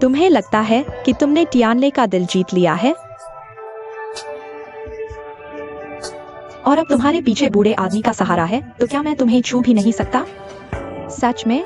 तुम्हें लगता है कि तुमने टियानले का दिल जीत लिया है और अब तुम्हारे पीछे बूढ़े आदमी का सहारा है, तो क्या मैं तुम्हें छू भी नहीं सकता? सच में?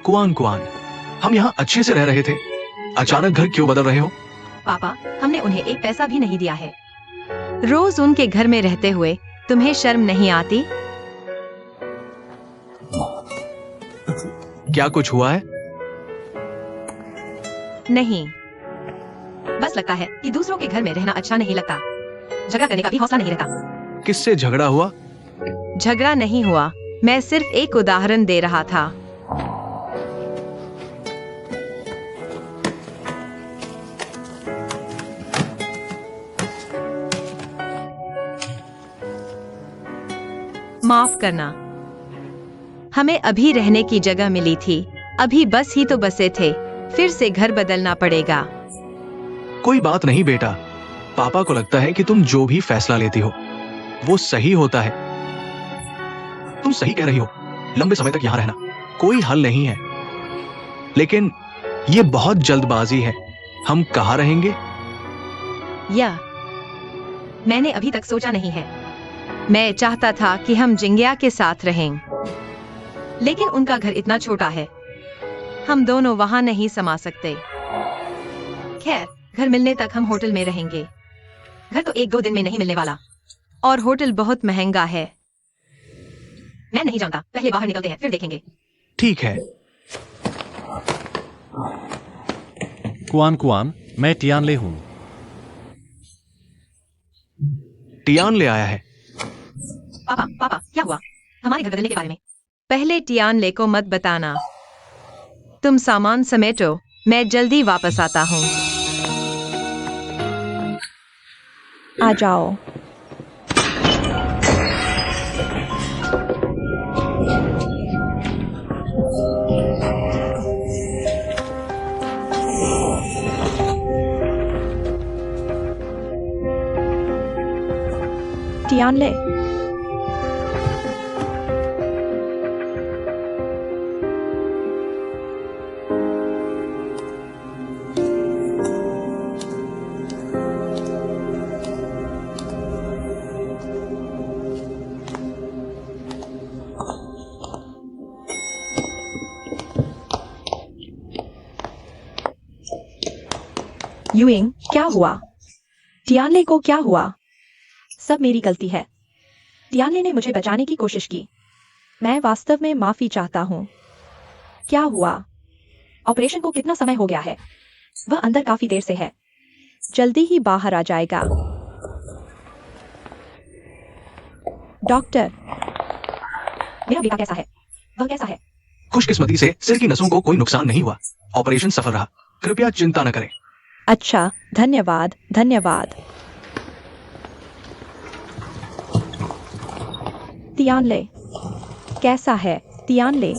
कुआन कुआन, हम यहाँ अच्छे से रह रहे थे, अचानक घर क्यों बदल रहे हो? पापा, हमने उन्हें एक पैसा भी नहीं दिया है। रोज उनके घर में रहते हुए तुम्हें शर्म नहीं आती? क्या कुछ हुआ है? नहीं, बस लगता है कि दूसरों के घर में रहना अच्छा नहीं लगता। झगड़ा करने का भी हौसला नहीं रहता। किससे झगड़ा हुआ? झगड़ा नहीं हुआ, मैं सिर्फ एक उदाहरण दे रहा था। माफ करना, हमें अभी रहने की जगह मिली थी, अभी बस ही तो बसे थे, फिर से घर बदलना पड़ेगा। कोई बात नहीं बेटा, पापा को लगता है कि तुम जो भी फैसला लेती हो वो सही होता है। तुम सही कह रही हो, लंबे समय तक यहाँ रहना कोई हल नहीं है, लेकिन ये बहुत जल्दबाजी है। हम कहाँ रहेंगे? या मैंने अभी तक सोचा नहीं है। मैं चाहता था कि हम जिंगिया के साथ रहें, लेकिन उनका घर इतना छोटा है, हम दोनों वहां नहीं समा सकते। खैर, घर मिलने तक हम होटल में रहेंगे। घर तो 1-2 दिन में नहीं मिलने वाला, और होटल बहुत महंगा है। मैं नहीं जानता, पहले बाहर निकलते हैं, फिर देखेंगे। ठीक है। कुआन कुआन, मैं टियानले हूँ। टियान ले आया है। पापा, पापा, क्या हुआ हमारे घर बदलने के बारे में? पहले टियानले को मत बताना। तुम सामान समेटो, मैं जल्दी वापस आता हूँ। आ जाओ। टियानले, यूइंग, क्या हुआ? टियानले को क्या हुआ? सब मेरी गलती है। टियानले ने मुझे बचाने की कोशिश की। मैं वास्तव में माफी चाहता हूँ। क्या हुआ? ऑपरेशन को कितना समय हो गया है? वह अंदर काफी देर से है, जल्दी ही बाहर आ जाएगा। डॉक्टर, मेरा बेटा कैसा है? वह कैसा है? खुशकिस्मती से सिर की नसों को कोई नुकसान नहीं हुआ। ऑपरेशन सफल रहा, कृपया चिंता न करें। अच्छा, धन्यवाद, धन्यवाद। टियानले, कैसा है टियानले?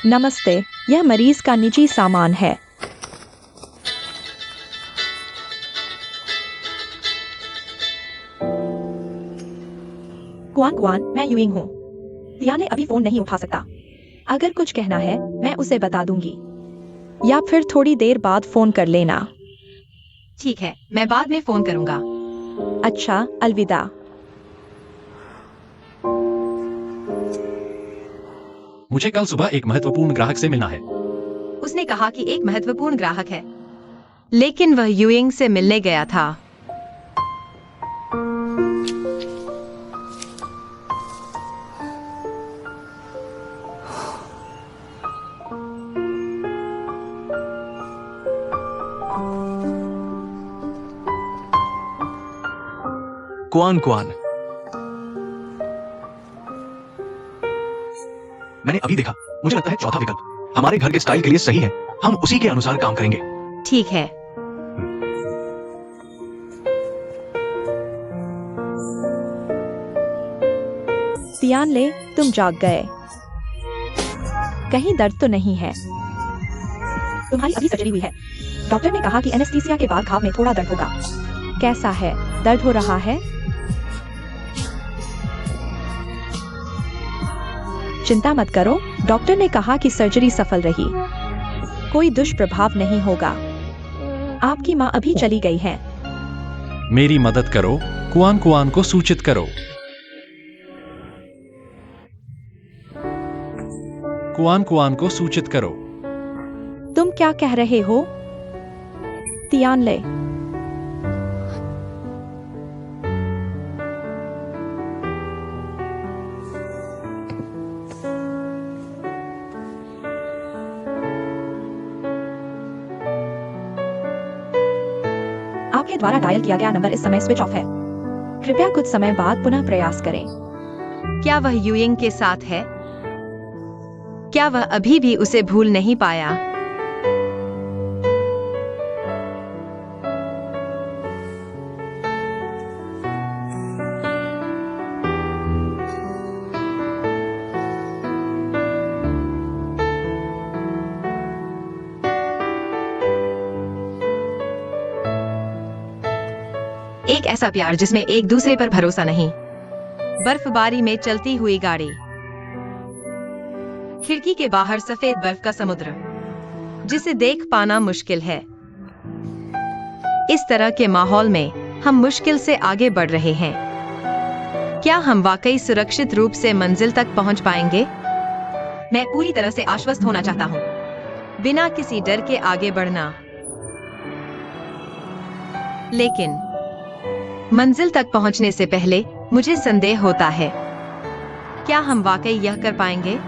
नमस्ते, यह मरीज का निजी सामान है। कुआन कुआन, मैं यूइंग हूँ। टियानले अभी फोन नहीं उठा सकता। अगर कुछ कहना है मैं उसे बता दूंगी, या फिर थोड़ी देर बाद फोन कर लेना। ठीक है, मैं बाद में फोन करूंगा। अच्छा, अलविदा। मुझे कल सुबह एक महत्वपूर्ण ग्राहक से मिलना है। उसने कहा कि एक महत्वपूर्ण ग्राहक है, लेकिन वह यूइंग से मिलने गया था। कुआन कुआन, मैंने अभी देखा, मुझे लगता है चौथा विकल्प हमारे घर के स्टाइल के लिए सही है। हम उसी के अनुसार काम करेंगे। ठीक है। टियानले, तुम जाग गए। कहीं दर्द तो नहीं है? तुम्हारी अभी सर्जरी हुई है। डॉक्टर ने कहा कि एनेस्थीसिया के बाद घाव में थोड़ा दर्द होगा। कैसा है? दर्द हो रहा है? चिंता मत करो, डॉक्टर ने कहा कि सर्जरी सफल रही। कोई दुष्प्रभाव नहीं होगा। आपकी माँ अभी चली गई है। मेरी मदद करो, कुआन कुआन को सूचित करो। कुआन कुआन को सूचित करो। तुम क्या कह रहे हो? टियानले, आपके द्वारा डायल किया गया नंबर इस समय स्विच ऑफ है। कृपया कुछ समय बाद पुनः प्रयास करें। क्या वह यूइंग के साथ है? क्या वह अभी भी उसे भूल नहीं पाया? एक ऐसा प्यार जिसमें एक दूसरे पर भरोसा नहीं। बर्फबारी में चलती हुई गाड़ी, खिड़की के बाहर सफेद बर्फ का समुद्र जिसे देख पाना मुश्किल है। इस तरह के माहौल में हम मुश्किल से आगे बढ़ रहे हैं। क्या हम वाकई सुरक्षित रूप से मंजिल तक पहुंच पाएंगे? मैं पूरी तरह से आश्वस्त होना चाहता हूं, बिना किसी डर के आगे बढ़ना। लेकिन मंजिल तक पहुंचने से पहले मुझे संदेह होता है, क्या हम वाकई यह कर पाएंगे?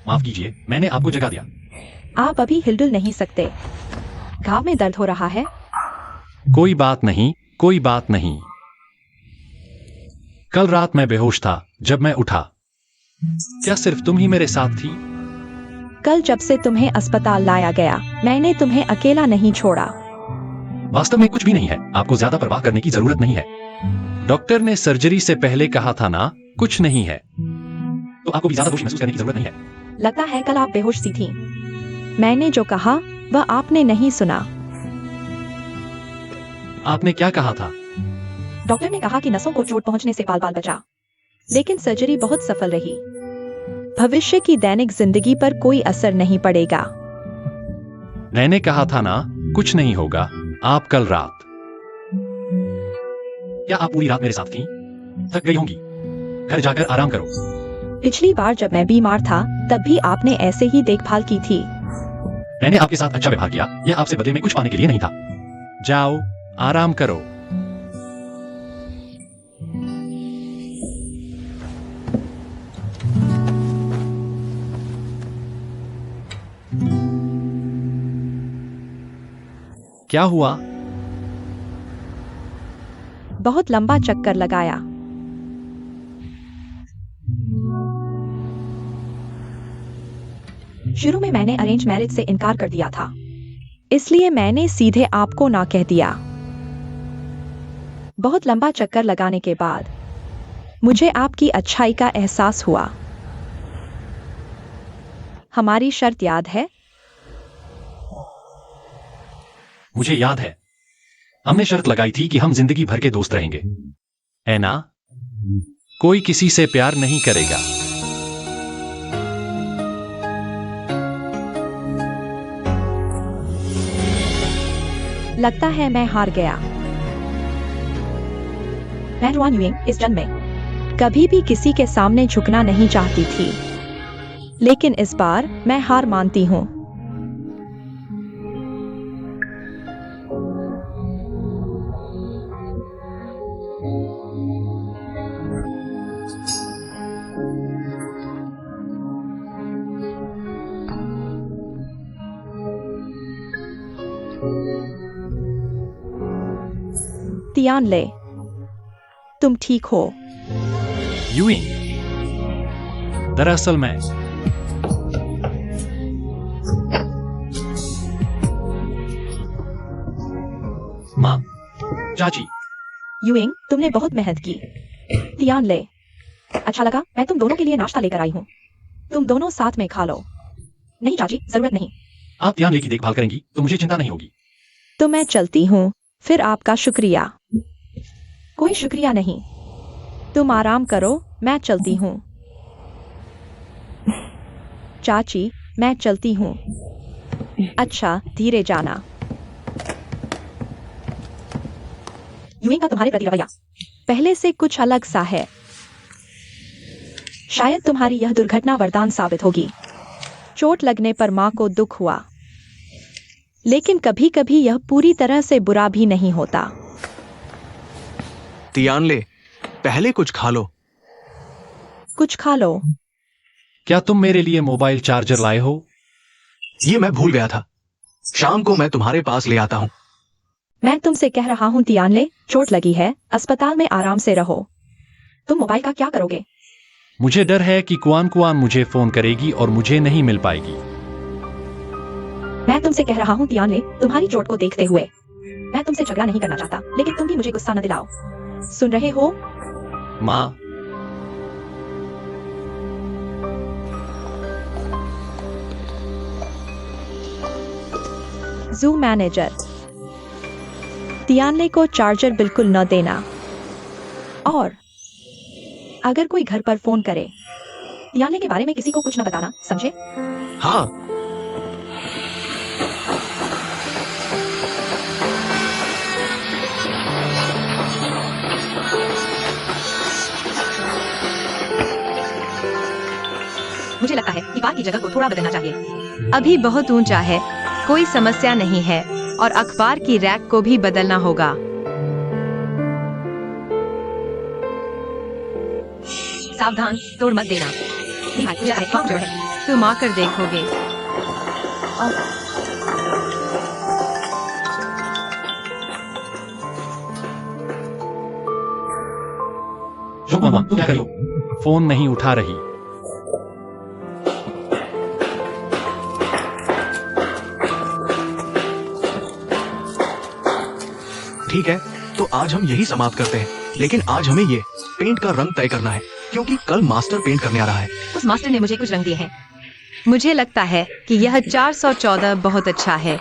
माफ कीजिए, मैंने आपको जगा दिया। आप अभी हिलडुल नहीं सकते। घाव में दर्द हो रहा है। कोई बात नहीं, कोई बात नहीं। कल रात मैं बेहोश था जब मैं उठा। क्या सिर्फ तुम ही मेरे साथ थी? कल जब से तुम्हें अस्पताल लाया गया, मैंने तुम्हें अकेला नहीं छोड़ा। वास्तव में कुछ भी नहीं है, आपको ज्यादा परवाह करने की जरूरत नहीं है। डॉक्टर ने सर्जरी से पहले कहा था ना, कुछ नहीं है, तो आपको भी ज्यादा दोषी महसूस करने की जरूरत नहीं है। लगता है कल आप बेहोश सी थी। मैंने जो कहा वह आपने नहीं सुना। आपने क्या कहा था? डॉक्टर ने कहा कि नसों को चोट पहुंचने से बाल बाल बचा, लेकिन सर्जरी बहुत सफल रही। भविष्य की दैनिक जिंदगी पर कोई असर नहीं पड़ेगा। मैंने कहा था ना, कुछ नहीं होगा। आप कल रात, क्या आप पूरी रात मेरे साथ थी? थक गई होंगी, घर जाकर आराम करो। पिछली बार जब मैं बीमार था तब भी आपने ऐसे ही देखभाल की थी। मैंने आपके साथ अच्छा व्यवहार किया, यह आपसे बदले में कुछ पाने के लिए नहीं था। जाओ, आराम करो। क्या हुआ? बहुत लंबा चक्कर लगाया। शुरू में मैंने अरेंज मैरिज से इनकार कर दिया था, इसलिए मैंने सीधे आपको ना कह दिया। बहुत लंबा चक्कर लगाने के बाद मुझे आपकी अच्छाई का एहसास हुआ। हमारी शर्त याद है? मुझे याद है, हमने शर्त लगाई थी कि हम जिंदगी भर के दोस्त रहेंगे, है ना? कोई किसी से प्यार नहीं करेगा। लगता है मैं हार गया। मैं जुआन यूइंग इस जन्म में कभी भी किसी के सामने झुकना नहीं चाहती थी। लेकिन इस बार मैं हार मानती हूँ। तियानले, तुम ठीक हो? यूइंग, दरअसल मैं माँ, चाची, यूइंग, तुमने बहुत मेहनत की। तियानले, अच्छा लगा, मैं तुम दोनों के लिए नाश्ता लेकर आई हूँ। तुम दोनों साथ में खा लो। नहीं चाची, जरूरत नहीं। आप ध्यान की देखभाल करेंगी तो मुझे चिंता नहीं होगी। तो मैं चलती हूँ। फिर आपका शुक्रिया। कोई शुक्रिया नहीं। तुम आराम करो, मैं चलती हूँ। चाची, मैं चलती हूँ। अच्छा, धीरे जाना। यूइंग का तुम्हारे प्रति रवैया पहले से कुछ अलग सा है। शायद तुम्हारी यह दुर्घटना वरदान साबित होगी। चोट लगने पर माँ को दुख हुआ, लेकिन कभी कभी यह पूरी तरह से बुरा भी नहीं होता। तियानले, पहले कुछ खा लो। कुछ खा लो। क्या तुम मेरे लिए मोबाइल चार्जर लाए हो? ये मैं भूल गया था। शाम को मैं तुम्हारे पास ले आता हूँ। मैं तुमसे कह रहा हूँ तियानले, चोट लगी है, अस्पताल में आराम से रहो। तुम मोबाइल का क्या करोगे? मुझे डर है कि कुआन कुआन मुझे फोन करेगी और मुझे नहीं मिल पाएगी। मैं तुमसे कह रहा हूँ तियानले, तुम्हारी चोट को देखते हुए मैं तुमसे झगड़ा नहीं करना चाहता, लेकिन तुम भी मुझे गुस्सा न दिलाओ। सुन रहे हो? माँ, जू मैनेजर, तियानले को चार्जर बिल्कुल न देना। और अगर कोई घर पर फोन करे, तियानले के बारे में किसी को कुछ न बताना, समझे? हाँ। मुझे लगता है कि बार की जगह को थोड़ा बदलना चाहिए। अभी बहुत ऊंचा है, कोई समस्या नहीं है, और अखबार की रैक को भी बदलना होगा। सावधान, तोड़ मत देना। मुझे लगता है कि जो है तुम आकर देखोगे। मामा, तुम क्या कर रही हो? फोन नहीं उठा रही। ठीक है, तो आज हम यही समाप्त करते हैं। लेकिन आज हमें ये पेंट का रंग तय करना है, क्योंकि कल मास्टर पेंट करने आ रहा है। उस मास्टर ने मुझे कुछ रंग दिए हैं। मुझे लगता है कि यह 414 बहुत अच्छा है।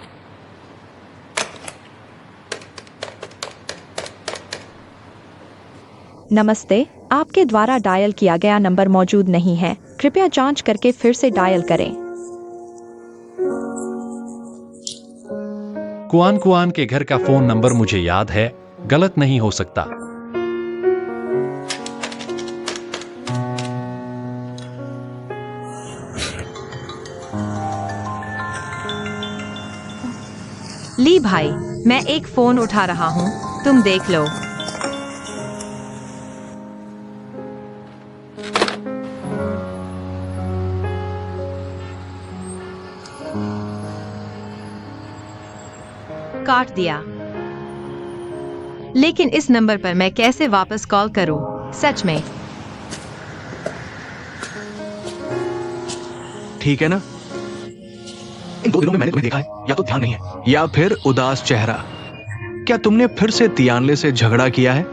नमस्ते, आपके द्वारा डायल किया गया नंबर मौजूद नहीं है। कृपया जांच करके फिर से डायल करें। कुआन कुआन के घर का फोन नंबर मुझे याद है, गलत नहीं हो सकता। ली भाई, मैं एक फोन उठा रहा हूँ, तुम देख लो। काट दिया। लेकिन इस नंबर पर मैं कैसे वापस कॉल करूं? सच में? ठीक है ना? इन 2 दिनों में मैंने तुम्हें देखा है, या तो ध्यान नहीं है या फिर उदास चेहरा। क्या तुमने फिर से तियानले से झगड़ा किया है?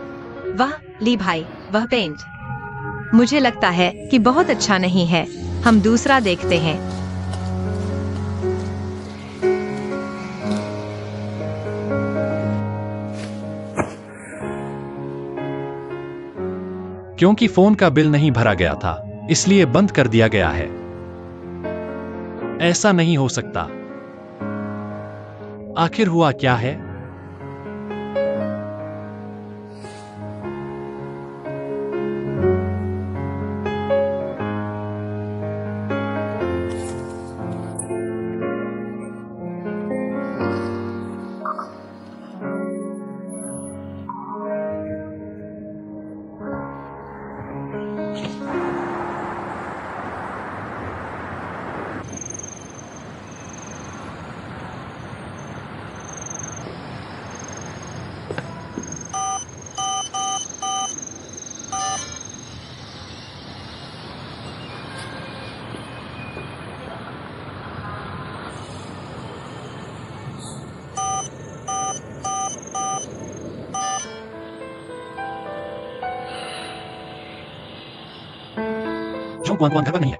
वाह ली भाई, वह पेंट मुझे लगता है कि बहुत अच्छा नहीं है। हम दूसरा देखते हैं। क्योंकि फोन का बिल नहीं भरा गया था, इसलिए बंद कर दिया गया है। ऐसा नहीं हो सकता। आखिर हुआ क्या है? जोंग क्वान क्वान घर पर नहीं है।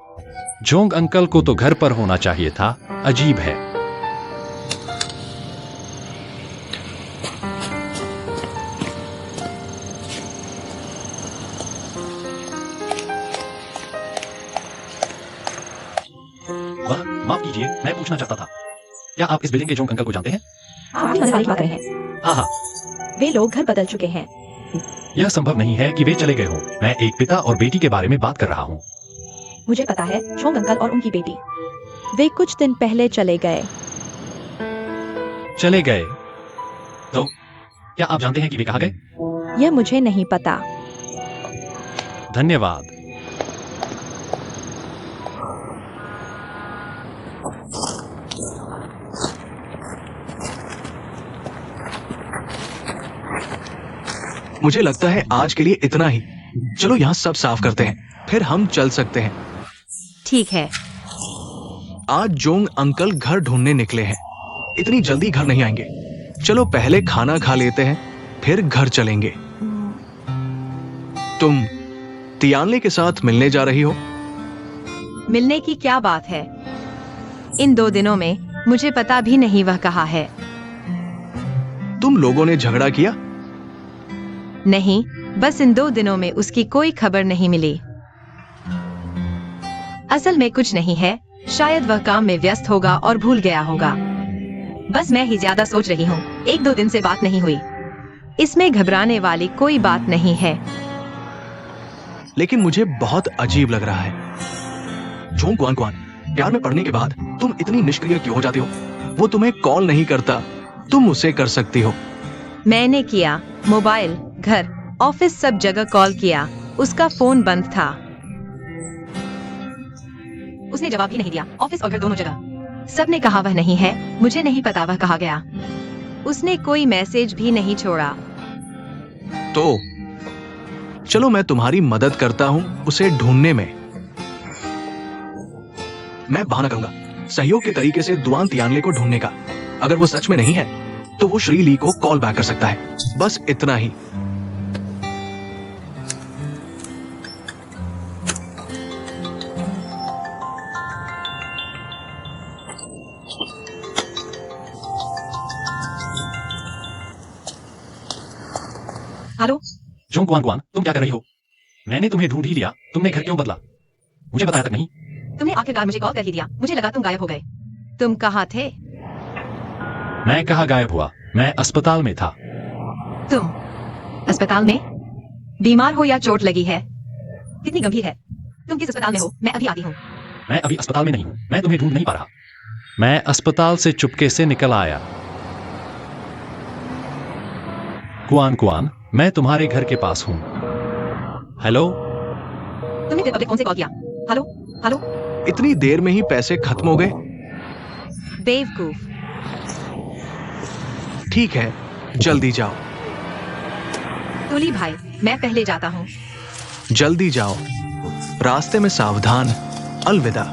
जोंग अंकल को तो घर पर होना चाहिए था। अजीब है। वाह, माफ कीजिए, मैं पूछना चाहता था, क्या आप इस बिल्डिंग के जोंग अंकल को जानते हैं? आप भी मजाक बात रहे हैं। हाँ हाँ, वे लोग घर बदल चुके हैं। यह संभव नहीं है कि वे चले गए हों। मैं एक पिता और बेटी के बारे में बात कर रहा हूँ। मुझे पता है, जोंग अंकल और उनकी बेटी वे कुछ दिन पहले चले गए। चले गए? तो क्या आप जानते हैं कि वे कहाँ गए? यह मुझे नहीं पता। धन्यवाद। मुझे लगता है आज के लिए इतना ही। चलो यहाँ सब साफ करते हैं, फिर हम चल सकते हैं। ठीक है। आज जोंग अंकल घर ढूंढने निकले हैं। इतनी जल्दी घर नहीं आएंगे। चलो पहले खाना खा लेते हैं, फिर घर चलेंगे। तुम तियानले के साथ मिलने जा रही हो? मिलने की क्या बात है? इन 2 दिनों में मुझे पता भी नहीं वह कहाँ है। तुम लोगों ने झगड़ा किया? नहीं, बस इन 2 दिनों में उसकी कोई खबर नहीं मिली। असल में कुछ नहीं है, शायद वह काम में व्यस्त होगा और भूल गया होगा। बस मैं ही ज्यादा सोच रही हूँ। 1-2 दिन से बात नहीं हुई। इसमें घबराने वाली कोई बात नहीं है। लेकिन मुझे बहुत अजीब लग रहा है। जोंग क्वान क्वान, प्यार में पड़ने के बाद तुम इतनी निष्क्रिय क्यों हो जाती हो? वो तुम्हें कॉल नहीं करता, तुम उसे कर सकती हो। मैंने किया, मोबाइल, घर, ऑफिस सब जगह कॉल किया, उसका फोन बंद था। उसने जवाब भी नहीं दिया, ऑफिस और घर दोनों जगह। सबने कहा वह नहीं है, मुझे नहीं पता वह कहाँ गया। उसने कोई मैसेज भी नहीं छोड़ा। तो चलो मैं तुम्हारी मदद करता हूं उसे ढूंढने में। मैं बहाना करूंगा सहयोग के तरीके से दुआन तियानले को ढूंढने का। अगर वो सच में नहीं है तो वो श्री ली को कॉल बैक कर सकता है। बस इतना ही। हेलो, जोंग क्वान क्वान, तुम क्या कर रही हो? मैंने तुम्हें ढूंढ ही लिया, तुमने घर क्यों बदला? मुझे बताया तक नहीं। तुमने आखिरकार मुझे कॉल कर ही दिया। मुझे लगा तुम गायब हो गए। तुम कहाँ थे? मैं कहाँ गायब हुआ? मैं अस्पताल में था। तुम अस्पताल में? बीमार हो या चोट लगी है? कितनी गंभीर है? तुम किस अस्पताल में हो? मैं अभी आती हूँ। मैं अभी अस्पताल में नहीं हूँ, मैं तुम्हें ढूंढ नहीं पा रहा। मैं अस्पताल से चुपके से निकल आया। क्वान क्वान, मैं तुम्हारे घर के पास हूँ। हेलो? तुमने फिर पब्लिक फोन से कॉल किया। Hello hello. इतनी देर में ही पैसे खत्म हो गए? बेवकूफ। ठीक है, जल्दी जाओ। तुली भाई, मैं पहले जाता हूँ। जल्दी जाओ, रास्ते में सावधान। अलविदा।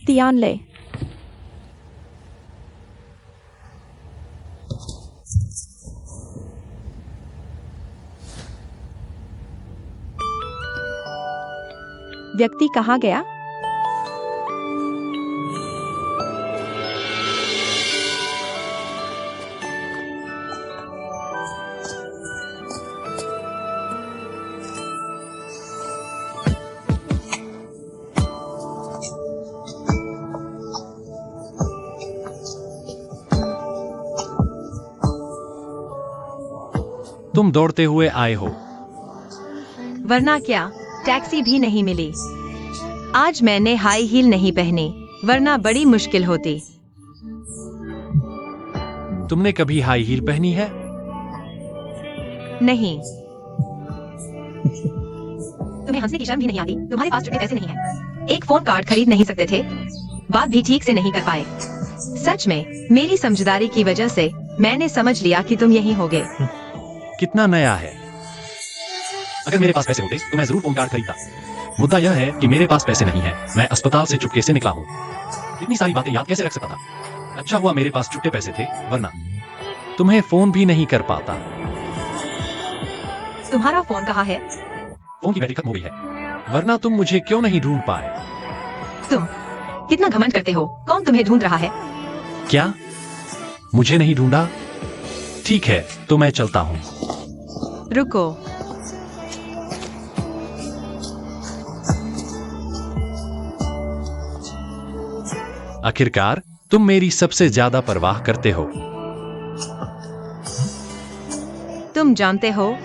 तियानले, व्यक्ति कहाँ गया? तुम दौड़ते हुए आए हो। वरना क्या, टैक्सी भी नहीं मिली। आज मैंने हाई हील नहीं पहनी, वरना बड़ी मुश्किल होती। तुमने कभी हाई हील पहनी है? नहीं। तुम्हें हंसने की शर्म भी नहीं आती? तुम्हारे पास चुटके पैसे नहीं है, एक फोन कार्ड खरीद नहीं सकते थे, बात भी ठीक से नहीं कर पाए। सच में मेरी समझदारी की वजह से मैंने समझ लिया कि तुम यही होगे। कितना नया है। अगर मेरे पास पैसे होते तो मैं जरूर फोन कार्ड खरीदता। मुद्दा यह है कि मेरे पास पैसे नहीं है। मैं अस्पताल से चुपके से निकला हूँ। इतनी सारी बातें याद कैसे रख सकता था? अच्छा हुआ मेरे पास छुट्टे पैसे थे, वरना तुम्हें फोन भी नहीं कर पाता। तुम्हारा फोन कहाँ है? फोन की बैटरी खत्म हो गई है, वरना तुम मुझे क्यों नहीं ढूंढ पाए? तुम कितना घमंड करते हो? कौन तुम्हें ढूंढ रहा है? क्या मुझे नहीं ढूंढा? ठीक है, तो मैं चलता हूँ। रुको, आखिरकार तुम मेरी सबसे ज्यादा परवाह करते हो। तुम जानते हो,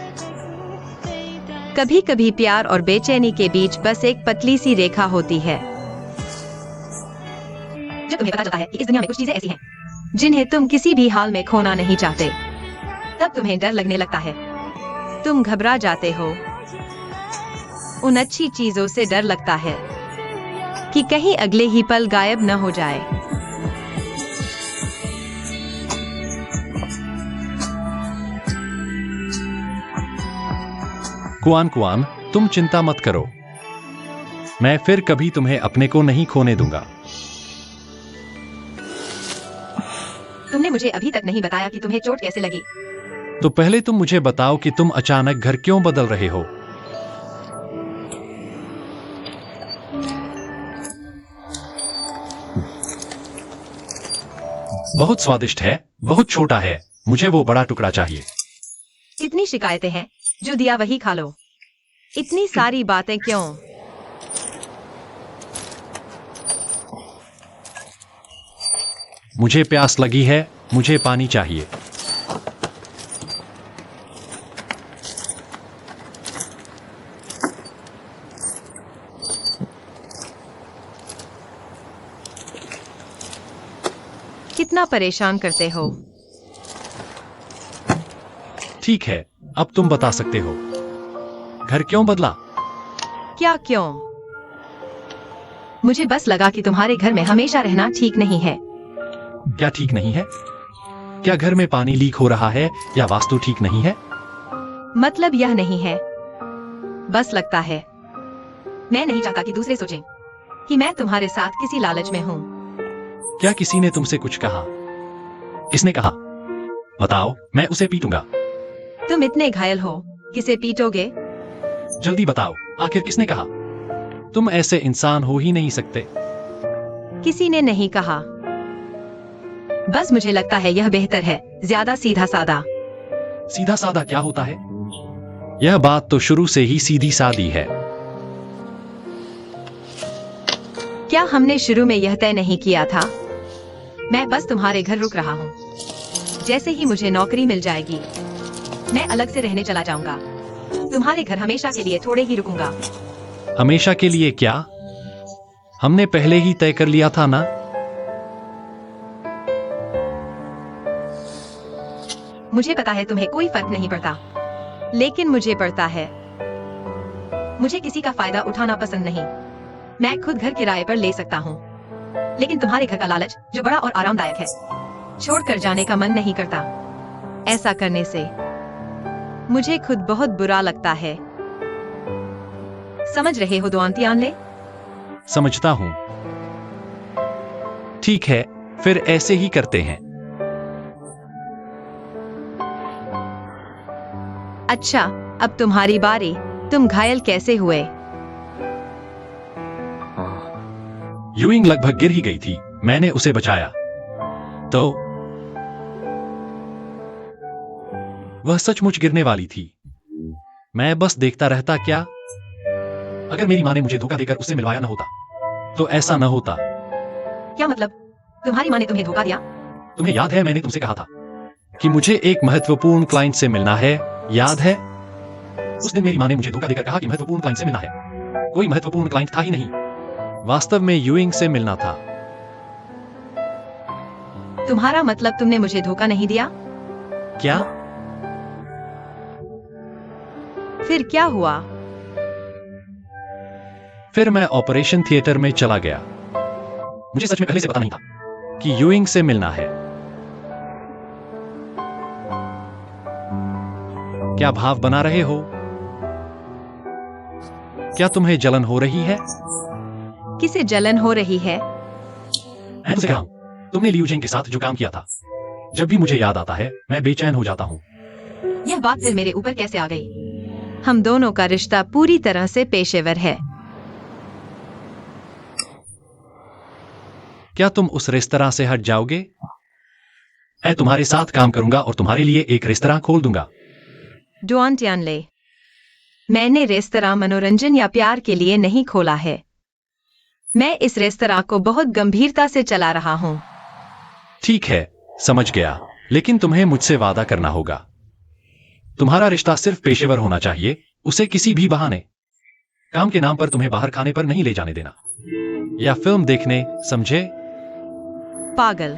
कभी कभी प्यार और बेचैनी के बीच बस एक पतली सी रेखा होती है। जब तुम्हें पता चलता है कि इस दुनिया में कुछ चीजें ऐसी हैं जिन्हें तुम किसी भी हाल में खोना नहीं चाहते, तब तुम्हें डर लगने लगता है। तुम घबरा जाते हो। उन अच्छी चीजों से डर लगता है कि कहीं अगले ही पल गायब न हो जाए। कुआन कुआन, तुम चिंता मत करो। मैं फिर कभी तुम्हें अपने को नहीं खोने दूंगा। तुमने मुझे अभी तक नहीं बताया कि तुम्हें चोट कैसे लगी। तो पहले तुम मुझे बताओ कि तुम अचानक घर क्यों बदल रहे हो? बहुत स्वादिष्ट है, बहुत छोटा है, मुझे वो बड़ा टुकड़ा चाहिए। इतनी शिकायतें हैं, जो दिया वही खा लो। इतनी सारी बातें क्यों? मुझे प्यास लगी है, मुझे पानी चाहिए। कितना परेशान करते हो। ठीक है, अब तुम बता सकते हो, घर क्यों बदला? क्या क्यों? मुझे बस लगा कि तुम्हारे घर में हमेशा रहना ठीक नहीं है। क्या ठीक नहीं है? क्या घर में पानी लीक हो रहा है या वास्तु ठीक नहीं है? मतलब यह नहीं है, बस लगता है। मैं नहीं चाहता कि दूसरे सोचें कि मैं तुम्हारे साथ किसी लालच में हूँ। क्या किसी ने तुमसे कुछ कहा? किसने कहा? बताओ, मैं उसे पीटूंगा। तुम इतने घायल हो, किसे पीटोगे? जल्दी बताओ, आखिर किसने कहा? तुम ऐसे इंसान हो ही नहीं सकते। किसी ने नहीं कहा। बस मुझे लगता है यह बेहतर है, ज्यादा सीधा सादा। सीधा साधा क्या होता है? यह बात तो शुरू से ही सीधी सादी है। क्या हमने शुरू में यह तय नहीं किया था? मैं बस तुम्हारे घर रुक रहा हूँ। जैसे ही मुझे नौकरी मिल जाएगी, मैं अलग से रहने चला जाऊंगा। तुम्हारे घर हमेशा के लिए थोड़े ही रुकूंगा। हमेशा के लिए क्या? हमने पहले ही तय कर लिया था ना? मुझे पता है तुम्हें कोई फर्क नहीं पड़ता, लेकिन मुझे पड़ता है। मुझे किसी का फायदा उठाना पसंद नहीं। मैं खुद घर किराए पर ले सकता हूँ, लेकिन तुम्हारे घर का लालच, जो बड़ा और आरामदायक है, छोड़कर जाने का मन नहीं करता। ऐसा करने से मुझे खुद बहुत बुरा लगता है। समझ रहे हो दोआंतियानले? समझता हूं। ठीक है, फिर ऐसे ही करते हैं। अच्छा, अब तुम्हारी बारी। तुम घायल कैसे हुए? यूइंग लगभग गिर ही गई थी, मैंने उसे बचाया। तो वह सचमुच गिरने वाली थी। मैं बस देखता रहता। क्या? अगर मेरी माँ ने मुझे धोखा देकर उससे मिलवाया न होता, तो ऐसा न होता। क्या मतलब? तुम्हारी माँ ने तुम्हें धोखा दिया? तुम्हें याद है मैंने तुमसे कहा था कि मुझे एक महत्वपूर्ण क्लाइंट से मिलना है? याद है? उस दिन मेरी माँ ने मुझे धोखा देकर कहा कि महत्वपूर्ण क्लाइंट से मिलना है। कोई महत्वपूर्ण क्लाइंट था ही नहीं। वास्तव में यूइंग से मिलना था। तुम्हारा मतलब तुमने मुझे धोखा नहीं दिया? क्या? फिर क्या हुआ? फिर मैं ऑपरेशन थिएटर में चला गया। मुझे सच में पहले से पता नहीं था कि यूइंग से मिलना है। क्या भाव बना रहे हो? क्या तुम्हें जलन हो रही है? किसे जलन हो रही है? मैं तुमसे कह रहा हूं, तुमने लियू जिंग के साथ जो काम किया था, जब भी मुझे याद आता है मैं बेचैन हो जाता हूं। यह बात फिर मेरे ऊपर कैसे आ गई? हम दोनों का रिश्ता पूरी तरह से पेशेवर है। क्या तुम उस रेस्तरां से हट जाओगे? मैं तुम्हारे साथ काम करूंगा और तुम्हारे लिए एक रेस्तरां खोल दूंगा। डुआन टियानले, मैंने रेस्तरां मनोरंजन या प्यार के लिए नहीं खोला है। मैं इस रेस्तरां को बहुत गंभीरता से चला रहा हूं। ठीक है, समझ गया, लेकिन तुम्हें मुझसे वादा करना होगा। तुम्हारा रिश्ता सिर्फ पेशेवर होना चाहिए, उसे किसी भी बहाने, काम के नाम पर तुम्हें बाहर खाने पर नहीं ले जाने देना या फिल्म देखने, समझे? पागल।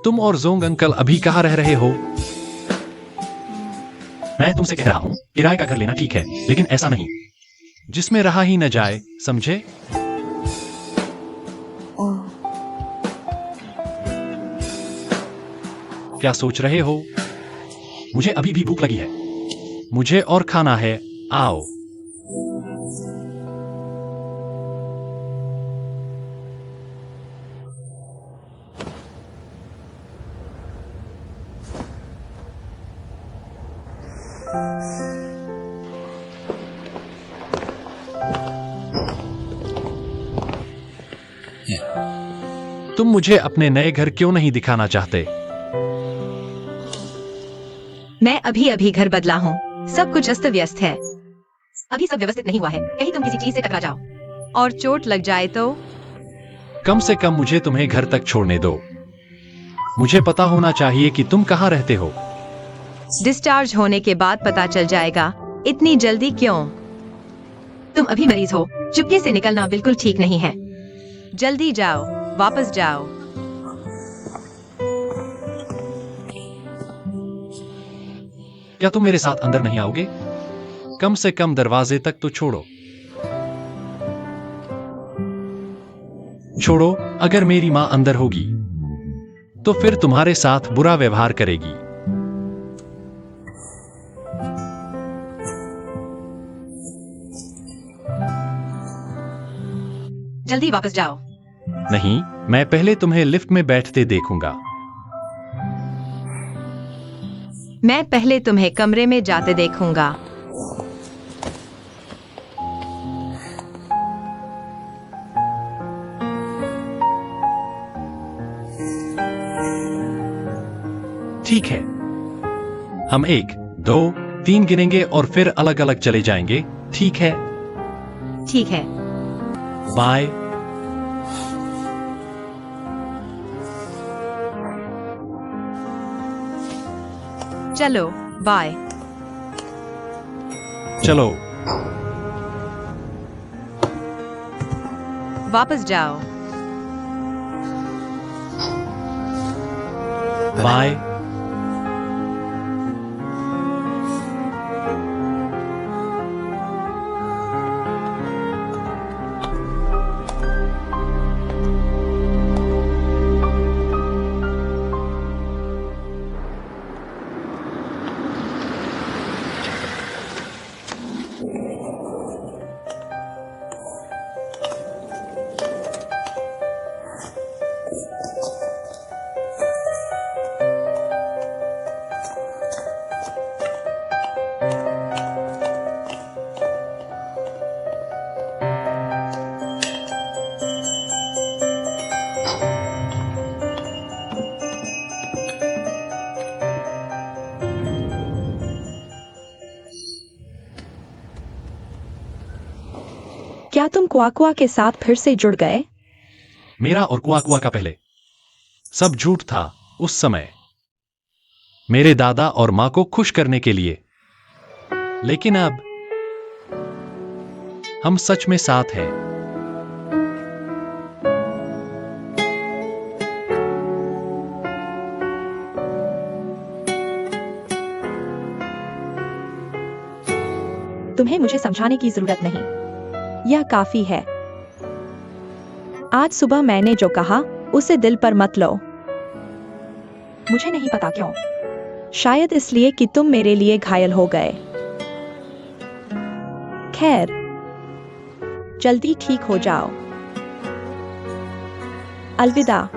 तुम और जोंग अंकल अभी कहाँ रह रहे हो? मैं तुमसे कह रहा हूं, किराए का घर लेना ठीक है, लेकिन ऐसा नहीं जिसमें रहा ही न जाए, समझे? क्या सोच रहे हो? मुझे अभी भी भूख लगी है। मुझे और खाना है, आओ। तुम मुझे अपने नए घर क्यों नहीं दिखाना चाहते? मैं अभी अभी घर बदला हूँ। सब कुछ अस्त व्यस्त है। अभी सब व्यवस्थित नहीं हुआ है। कहीं तुम किसी चीज से टकरा जाओ और चोट लग जाए तो? कम से कम मुझे तुम्हें घर तक छोड़ने दो। मुझे पता होना चाहिए कि तुम कहाँ रहते हो। डिस्चार्ज होने के बाद पता चल जाएगा। इतनी जल्दी क्यों? तुम अभी मरीज हो। चुपके से निकलना बिल्कुल ठीक नहीं है। जल्दी जाओ, वापस जाओ। क्या तुम मेरे साथ अंदर नहीं आओगे? कम से कम दरवाजे तक तो छोड़ो। छोड़ो, अगर मेरी मां अंदर होगी तो फिर तुम्हारे साथ बुरा व्यवहार करेगी। जल्दी वापस जाओ। नहीं, मैं पहले तुम्हें लिफ्ट में बैठते देखूंगा। मैं पहले तुम्हें कमरे में जाते देखूंगा। ठीक है, हम 1, 2, 3 गिनेंगे और फिर अलग अलग चले जाएंगे, ठीक है? ठीक है। बाय। चलो, बाय। चलो, वापस जाओ। बाय। क्या तुम क्वाक्वा के साथ फिर से जुड़ गए? मेरा और कुआ का पहले सब झूठ था उस समय, मेरे दादा और मां को खुश करने के लिए। लेकिन अब हम सच में साथ हैं। तुम्हें मुझे समझाने की जरूरत नहीं, यह काफी है। आज सुबह मैंने जो कहा उसे दिल पर मत लो। मुझे नहीं पता क्यों, शायद इसलिए कि तुम मेरे लिए घायल हो गए। खैर, जल्दी ठीक हो जाओ। अलविदा।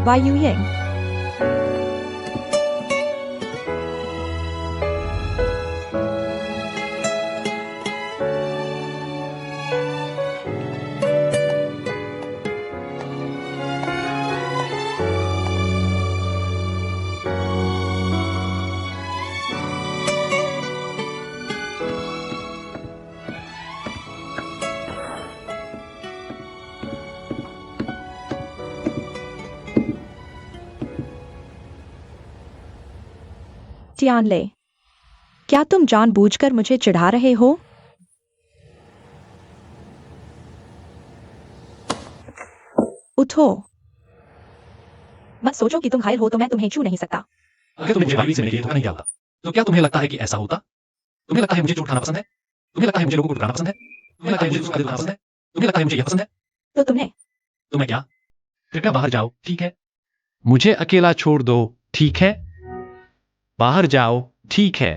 वायुयिंग। टियानले, क्या तुम जानबूझकर मुझे चिढ़ा रहे हो? उठो। मत सोचो कि तुम घायल हो तो मैं तुम्हें छू नहीं सकता। अगर तुम्हें मुझे वायु से मेरे लिए धोखा नहीं दिया होता, तो क्या तुम्हें लगता है कि ऐसा होता? तुम्हें लगता है मुझे चोट खाना पसंद है? तुम्हें लगता है मुझे लोगों को डराना पसंद है? तुम्हें लगता है मुझे दूसरों का दिल दुखाना पसंद है? तुम्हें लगता है मुझे यह पसंद है? तो तुमने तो मैं क्या? कृपया बाहर जाओ, ठीक है? मुझे अकेला छोड़ दो, ठीक है? बाहर जाओ, ठीक है?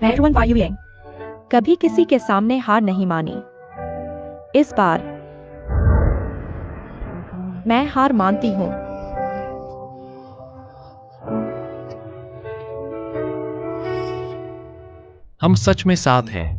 मेहरबान वायुयिंग, कभी किसी के सामने हार नहीं मानी। इस बार मैं हार मानती हूँ। हम सच में साथ हैं।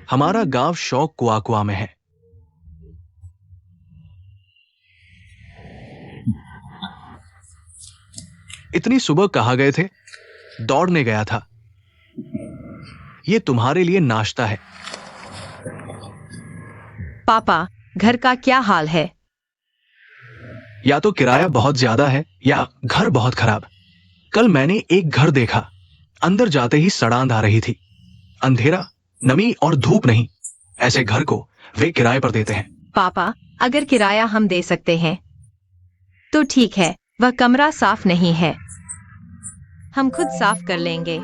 हमारा गांव शौक कुआ में है। इतनी सुबह कहाँ गए थे? दौड़ने गया था। ये तुम्हारे लिए नाश्ता है। पापा, घर का क्या हाल है? या तो किराया बहुत ज्यादा है या घर बहुत खराब। कल मैंने एक घर देखा, अंदर जाते ही सड़ांध आ रही थी। अंधेरा, नमी और धूप नहीं, ऐसे घर को वे किराए पर देते हैं। पापा, अगर किराया हम दे सकते हैं तो ठीक है। वह कमरा साफ नहीं है, हम खुद साफ कर लेंगे।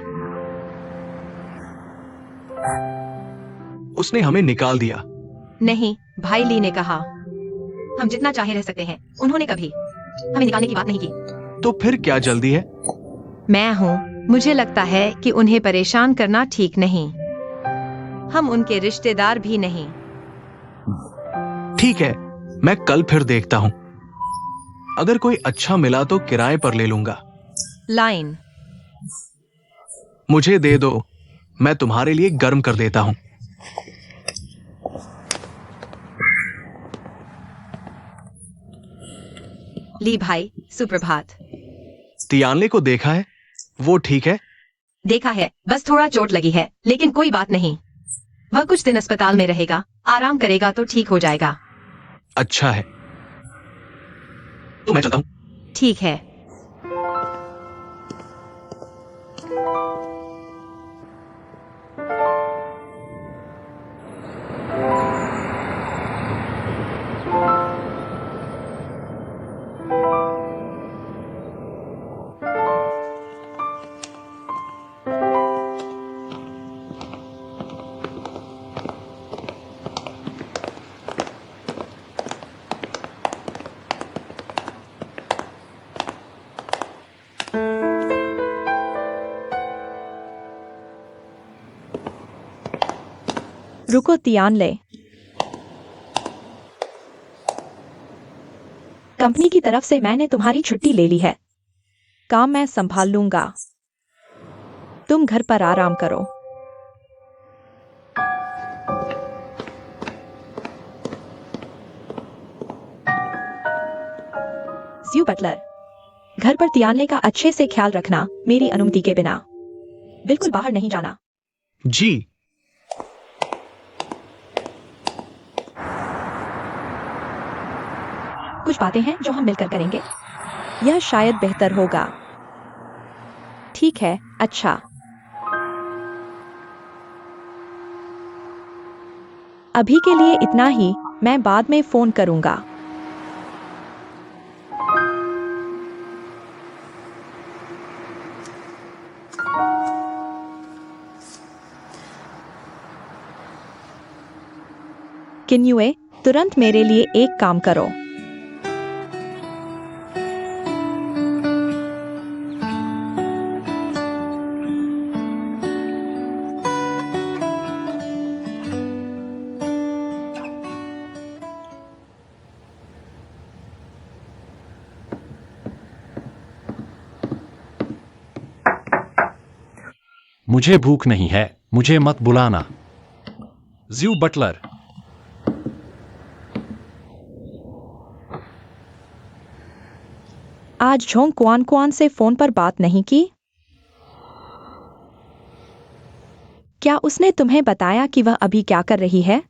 उसने हमें निकाल दिया। नहीं, भाई ली ने कहा हम जितना चाहे रह सकते हैं। उन्होंने कभी हमें निकालने की बात नहीं की। तो फिर क्या जल्दी है? मैं हूँ, मुझे लगता है कि उन्हें परेशान करना ठीक नहीं। हम उनके रिश्तेदार भी नहीं। ठीक है, मैं कल फिर देखता हूं। अगर कोई अच्छा मिला तो किराए पर ले लूंगा। लाइन। मुझे दे दो, मैं तुम्हारे लिए गर्म कर देता हूं। ली भाई, सुप्रभात। तियानले को देखा है? वो ठीक है? देखा है, बस थोड़ा चोट लगी है, लेकिन कोई बात नहीं। वह कुछ दिन अस्पताल में रहेगा, आराम करेगा तो ठीक हो जाएगा। अच्छा है, तो मैं चलता हूं। ठीक है। रुको तियानले, कंपनी की तरफ से मैंने तुम्हारी छुट्टी ले ली है। काम मैं संभाल लूंगा। तुम घर पर आराम करो। ज्यू बटलर, घर पर तियानले का अच्छे से ख्याल रखना, मेरी अनुमति के बिना बिल्कुल बाहर नहीं जाना। जी। कुछ बातें हैं जो हम मिलकर करेंगे। यह शायद बेहतर होगा। ठीक है, अच्छा। अभी के लिए इतना ही, मैं बाद में फोन करूंगा। किन्युए, तुरंत मेरे लिए एक काम करो। मुझे भूख नहीं है, मुझे मत बुलाना। ज्यू बटलर। आज झोंग क्वान क्वान से फोन पर बात नहीं की? क्या उसने तुम्हें बताया कि वह अभी क्या कर रही है?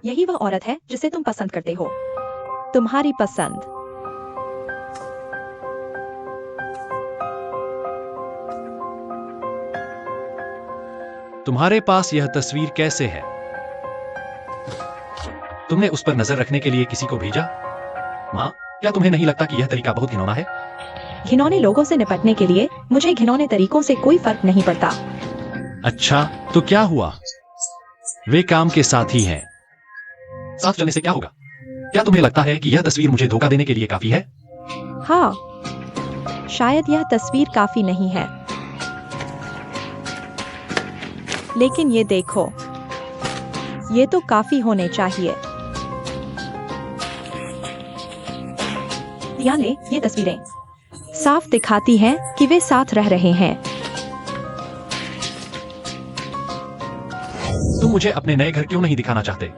यही वह औरत है जिसे तुम पसंद करते हो। तुम्हारी पसंद। तुम्हारे पास यह तस्वीर कैसे है? तुमने उस पर नजर रखने के लिए किसी को भेजा? माँ, क्या तुम्हें नहीं लगता कि यह तरीका बहुत घिनौना है? घिनौने लोगों से निपटने के लिए मुझे घिनौने तरीकों से कोई फर्क नहीं पड़ता। अच्छा, तो क्या हुआ? वे काम के साथी हैं। साथ चलने से क्या होगा? क्या तुम्हें लगता है कि यह तस्वीर मुझे धोखा देने के लिए काफी है? हाँ, शायद यह तस्वीर काफी नहीं है, लेकिन ये देखो, ये तो काफी होने चाहिए। तियानले, ये तस्वीरें साफ दिखाती हैं कि वे साथ रह रहे हैं। तुम मुझे अपने नए घर क्यों नहीं दिखाना चाहते?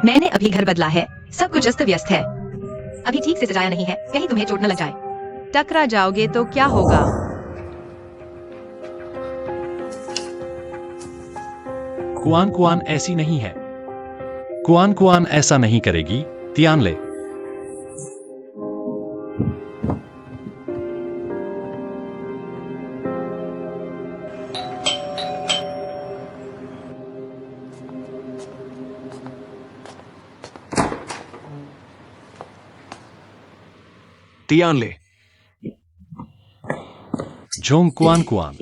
मैंने अभी घर बदला है, सब कुछ अस्त व्यस्त है, अभी ठीक से सजाया नहीं है, कहीं तुम्हें चोट न लग जाए। टकरा जाओगे तो क्या होगा? कुआन कुआन ऐसी नहीं है। कुआन कुआन ऐसा नहीं करेगी, Tianle. Tianle. Zhong Kuan Kuan.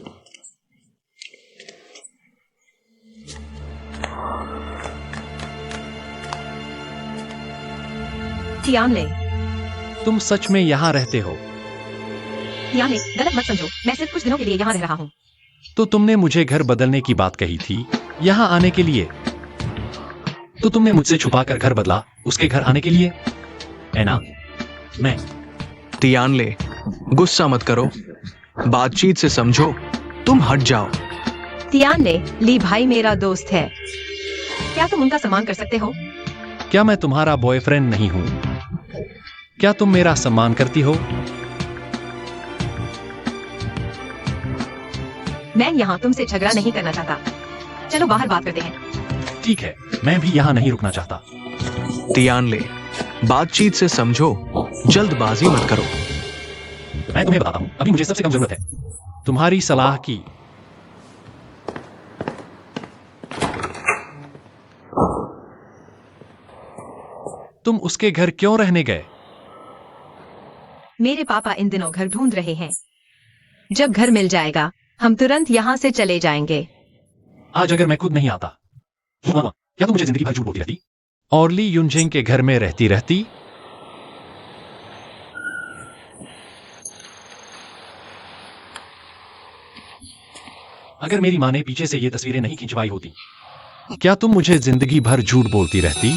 Tianle, तुम सच में यहाँ रहते हो? तियानले, गलत मत समझो, मैं सिर्फ कुछ दिनों के लिए यहाँ रह रहा हूँ। तो तुमने मुझे घर बदलने की बात कही थी, यहाँ आने के लिए। तो तुमने मुझसे छुपाकर घर बदला, उसके घर आने के लिए, है ना? मैं तियानले, गुस्सा मत करो, बातचीत से समझो, तुम हट जाओ। तियानले, ली भाई मेरा दोस्त है, क्या तुम उनका सम्मान कर सकते हो? क्या मैं तुम्हारा बॉयफ्रेंड नहीं हूँ? क्या तुम मेरा सम्मान करती हो? मैं यहाँ तुमसे झगड़ा नहीं करना चाहता, चलो बाहर बात करते हैं। ठीक है, मैं भी यहाँ नहीं रुकना चाहता। तियानले, बातचीत से समझो, जल्दबाजी मत करो। मैं तुम्हें बताता हूँ, अभी मुझे सबसे कम जरूरत है तुम्हारी सलाह की। तुम उसके घर क्यों रहने गए? मेरे पापा इन दिनों घर ढूंढ रहे हैं, जब घर मिल जाएगा हम तुरंत यहाँ से चले जाएंगे। आज अगर मैं खुद नहीं आता, मामा, क्या तुम मुझे जिंदगी भर झूठ बोलती रहती? और ली युनजिंग के घर में रहती रहती। अगर मेरी माँ ने पीछे से ये तस्वीरें नहीं खिंचवाई होती, क्या तुम मुझे जिंदगी भर झूठ बोलती रहती?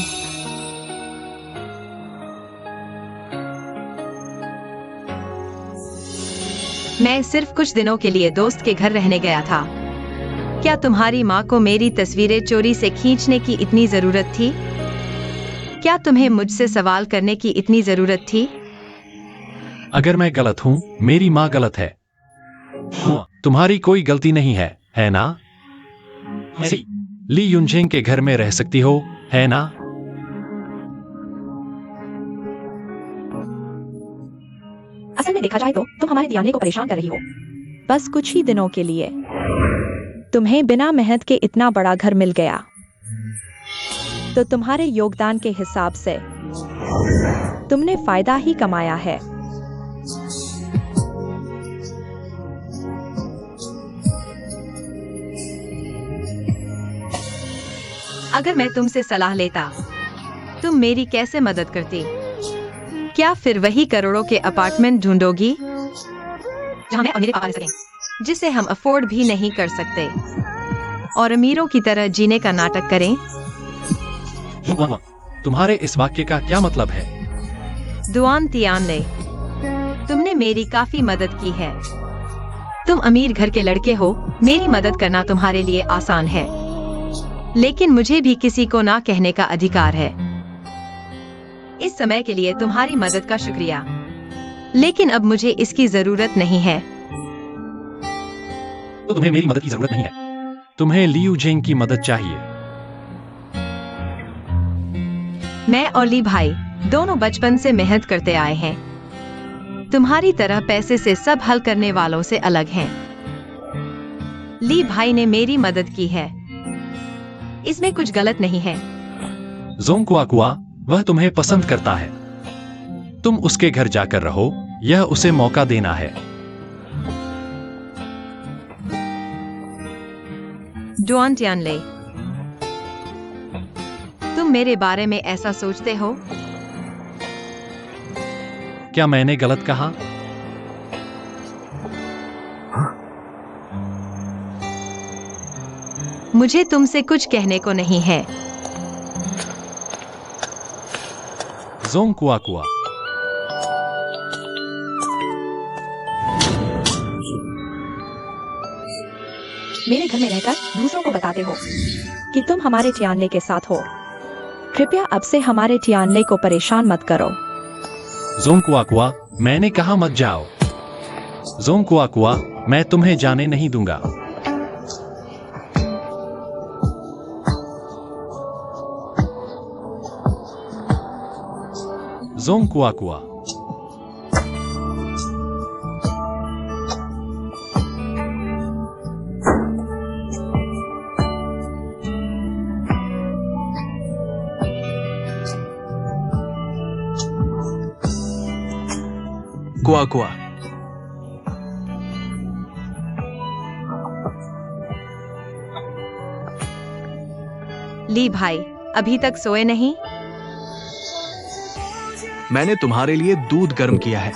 मैं सिर्फ कुछ दिनों के लिए दोस्त के घर रहने गया था। क्या तुम्हारी माँ को मेरी तस्वीरें चोरी से खींचने की इतनी जरूरत थी? क्या तुम्हें मुझसे सवाल करने की इतनी जरूरत थी? अगर मैं गलत हूँ, मेरी माँ गलत है। तुम्हारी कोई गलती नहीं है ना? ली युनजिंग के घर में रह सकती हो, है ना? असल में देखा जाए तो तुम हमारे दियाने को परेशान कर रही हो। बस कुछ ही दिनों के लिए तुम्हें बिना मेहनत के इतना बड़ा घर मिल गया, तो तुम्हारे योगदान के हिसाब से तुमने फायदा ही कमाया है। अगर मैं तुमसे सलाह लेता, तुम मेरी कैसे मदद करती? क्या फिर वही करोड़ों के अपार्टमेंट ढूंढोगी जहां मैं और मेरे पापा रह सकें, जिसे हम अफोर्ड भी नहीं कर सकते, और अमीरों की तरह जीने का नाटक करें? तुम्हारे इस वाक्य का क्या मतलब है? दुआन तियानले, तुमने मेरी काफी मदद की है। तुम अमीर घर के लड़के हो, मेरी मदद करना तुम्हारे लिए आसान है, लेकिन मुझे भी किसी को ना कहने का अधिकार है। इस समय के लिए तुम्हारी मदद का शुक्रिया, लेकिन अब मुझे इसकी जरूरत नहीं है। तो तुम्हें मेरी मदद की जरूरत नहीं है, तुम्हें ली युनजिंग की मदद चाहिए। मैं और ली भाई दोनों बचपन से मेहनत करते आए हैं। तुम्हारी तरह पैसे से सब हल करने वालों से अलग हैं। ली भाई ने मेरी मदद की है, इसमें कुछ गलत नहीं है। जोंगक्वाकुआ, वह तुम्हें पसंद करता है। तुम उसके घर जाकर रहो, यह उसे मौका देना है। डुआन टियानले, तुम मेरे बारे में ऐसा सोचते हो? क्या मैंने गलत कहा? मुझे तुमसे कुछ कहने को नहीं है। जोंगक्वाकुआ, मेरे घर में रहकर दूसरों को बताते हो कि तुम हमारे टियानले के साथ हो। कृपया अब से हमारे टियानले को परेशान मत करो। जोंगक्वाकुआ, मैंने कहा मत जाओ। जोंगक्वाकुआ, मैं तुम्हें जाने नहीं दूंगा। जोंगक्वाकुआ, कुआ कुआ, ली भाई अभी तक सोए नहीं? मैंने तुम्हारे लिए दूध गर्म किया है।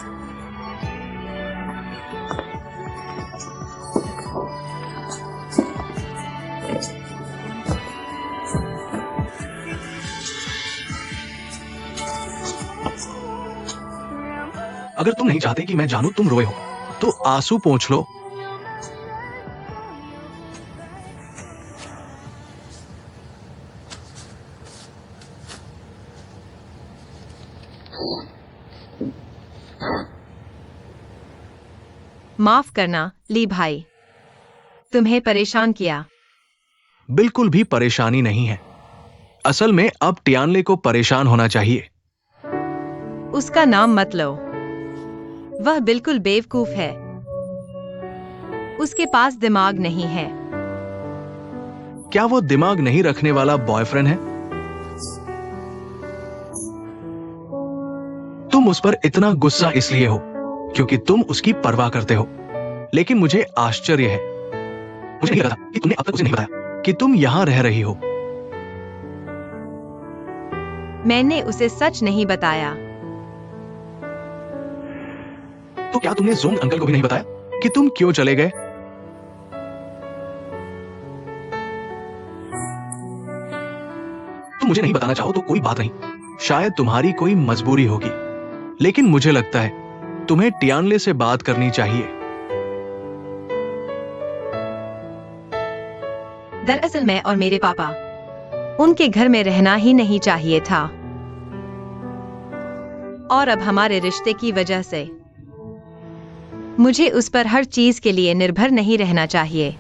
अगर तुम नहीं चाहते कि मैं जानूं तुम रोए हो, तो आंसू पोंछ लो। माफ करना ली भाई, तुम्हें परेशान किया। बिल्कुल भी परेशानी नहीं है। असल में अब टियानले को परेशान होना चाहिए। उसका नाम मत लो, वह बिल्कुल बेवकूफ है। उसके पास दिमाग नहीं है। क्या वो दिमाग नहीं रखने वाला बॉयफ्रेंड है? तुम उस पर इतना गुस्सा इसलिए हो क्योंकि तुम उसकी परवाह करते हो। लेकिन मुझे आश्चर्य है, मुझे नहीं पता कि तुमने अब तक उसे नहीं बताया कि तुम यहां रह रही हो। मैंने उसे सच नहीं बताया। तो क्या तुमने जोंग अंकल को भी नहीं बताया कि तुम क्यों चले गए? तुम मुझे नहीं बताना चाहो तो कोई बात नहीं, शायद तुम्हारी कोई मजबूरी होगी, लेकिन मुझे लगता है तुम्हें टियानले से बात करनी चाहिए। दरअसल मैं और मेरे पापा उनके घर में रहना ही नहीं चाहिए था, और अब हमारे रिश्ते की वजह से मुझे उस पर हर चीज के लिए निर्भर नहीं रहना चाहिए।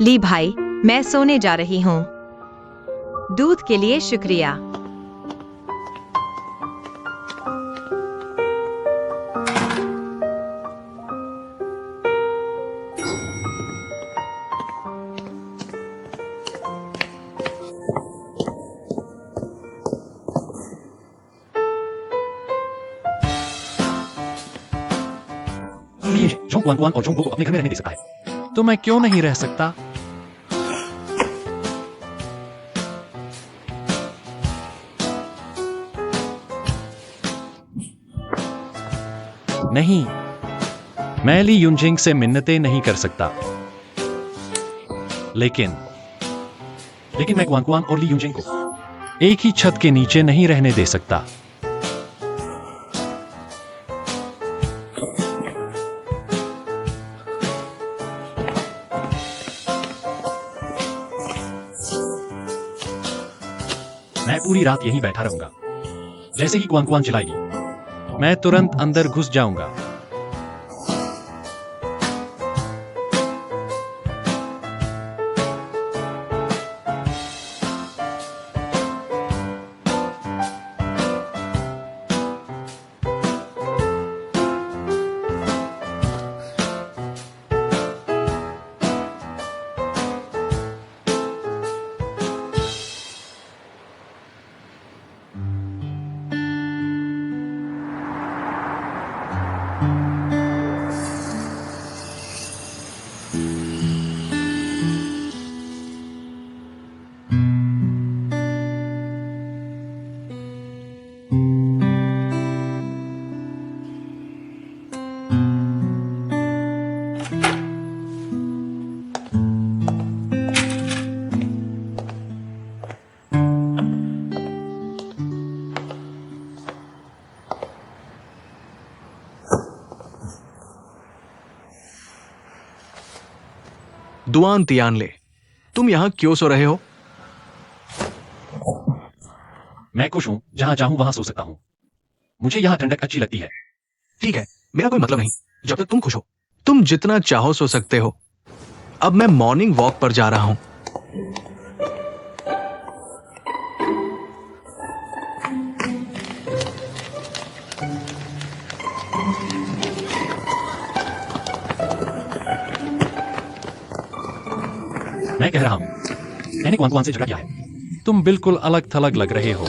ली भाई, मैं सोने जा रही हूँ। दूध के लिए शुक्रिया। ये जोंग वान वान और जोंग को अपने घर में रहने दे सकता है, तो मैं क्यों नहीं रह सकता? नहीं, मैं ली युनजिंग से मिन्नतें नहीं कर सकता, लेकिन मैं क्वान क्वान और ली युनजिंग को एक ही छत के नीचे नहीं रहने दे सकता। मैं पूरी रात यहीं बैठा रहूंगा। जैसे ही क्वान क्वान चिल्लाएगी, मैं तुरंत अंदर घुस जाऊंगा। दुआन तियानले, तुम यहां क्यों सो रहे हो? मैं खुश हूं, जहां चाहूं वहां सो सकता हूं। मुझे यहां ठंडक अच्छी लगती है। ठीक है, मेरा कोई मतलब नहीं, जब तक तुम खुश हो। तुम जितना चाहो सो सकते हो। अब मैं मॉर्निंग वॉक पर जा रहा हूं। मैं कह रहा हूं, मैंने क्वान क्वान से झगड़ा किया है। तुम बिल्कुल अलग थलग लग रहे हो।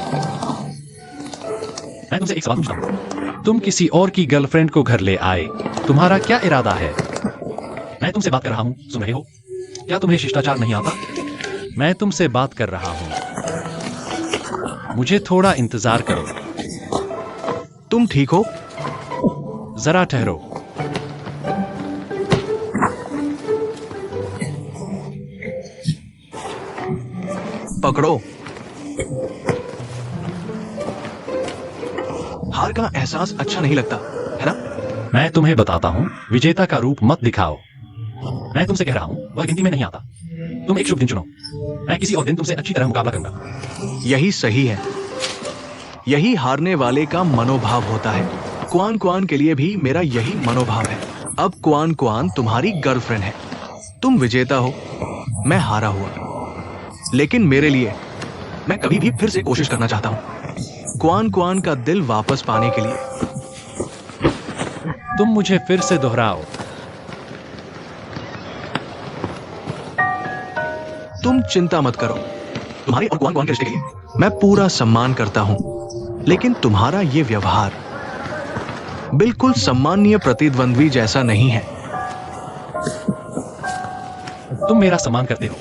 मैं तुमसे एक सवाल पूछता हूं। तुम किसी और की गर्लफ्रेंड को घर ले आए, तुम्हारा क्या इरादा है? मैं तुमसे बात कर रहा हूं, सुन रहे हो? क्या तुम्हें शिष्टाचार नहीं आता? मैं तुमसे बात कर रहा हूं। मुझे थोड़ा इंतजार करो। तुम ठीक हो? जरा ठहरो। पकड़ो। हार का एहसास अच्छा नहीं लगता, है ना? मैं तुम्हें बताता हूं, विजेता का रूप मत दिखाओ। मैं तुमसे कह रहा हूं, वह गिनती में नहीं आता। तुम एक शुभ दिन चुनो। मैं किसी और दिन तुमसे अच्छी तरह मुकाबला करूंगा। यही सही है। यही हारने वाले का मनोभाव होता है। क्वान क्वान के लिए भी मेरा यही मनोभाव है। अब क्वान क्वान तुम्हारी गर्लफ्रेंड है। तुम विजेता हो, मैं हारा हुआ। लेकिन मेरे लिए, मैं कभी भी फिर से कोशिश करना चाहता हूं, क्वान क्वान का दिल वापस पाने के लिए। तुम मुझे फिर से दोहराओ। तुम चिंता मत करो। तुम्हारे और क्वान क्वान के रिश्ते के लिए मैं पूरा सम्मान करता हूं, लेकिन तुम्हारा ये व्यवहार बिल्कुल सम्माननीय प्रतिद्वंद्वी जैसा नहीं है। तुम मेरा सम्मान करते हो।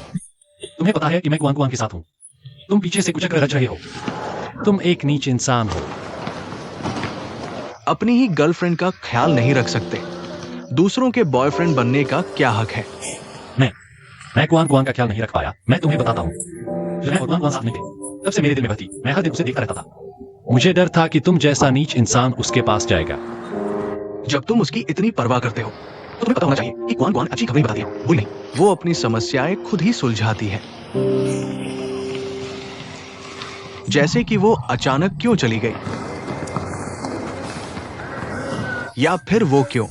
तुम्हें पता है कि मैं कुआन कुआन के साथ हूं। तुम पीछे से कुचक रच रहे हो। तुम एक नीच इंसान हो। अपनी ही गर्लफ्रेंड का ख्याल नहीं रख सकते, दूसरों के बॉयफ्रेंड बनने का क्या हक है? मैं कुआन कुआन का ख्याल नहीं रख पाया। मैं तुम्हें बताता हूं, जब मैं और कुआन कुआन साथ में थे, तब से मेरे दिल में बहती। मैं हर दिन उसे देखता रहता था। मुझे डर था कि तुम जैसा नीच इंसान उसके पास जाएगा। जब तुम उसकी इतनी परवाह करते हो तो तुम्हें पता होना चाहिए कि क्वान क्वान अच्छी खबरें बताती है, कोई नहीं। वो अपनी समस्याएं खुद ही सुलझाती है। जैसे कि वो अचानक क्यों चली गई, या फिर वो क्यों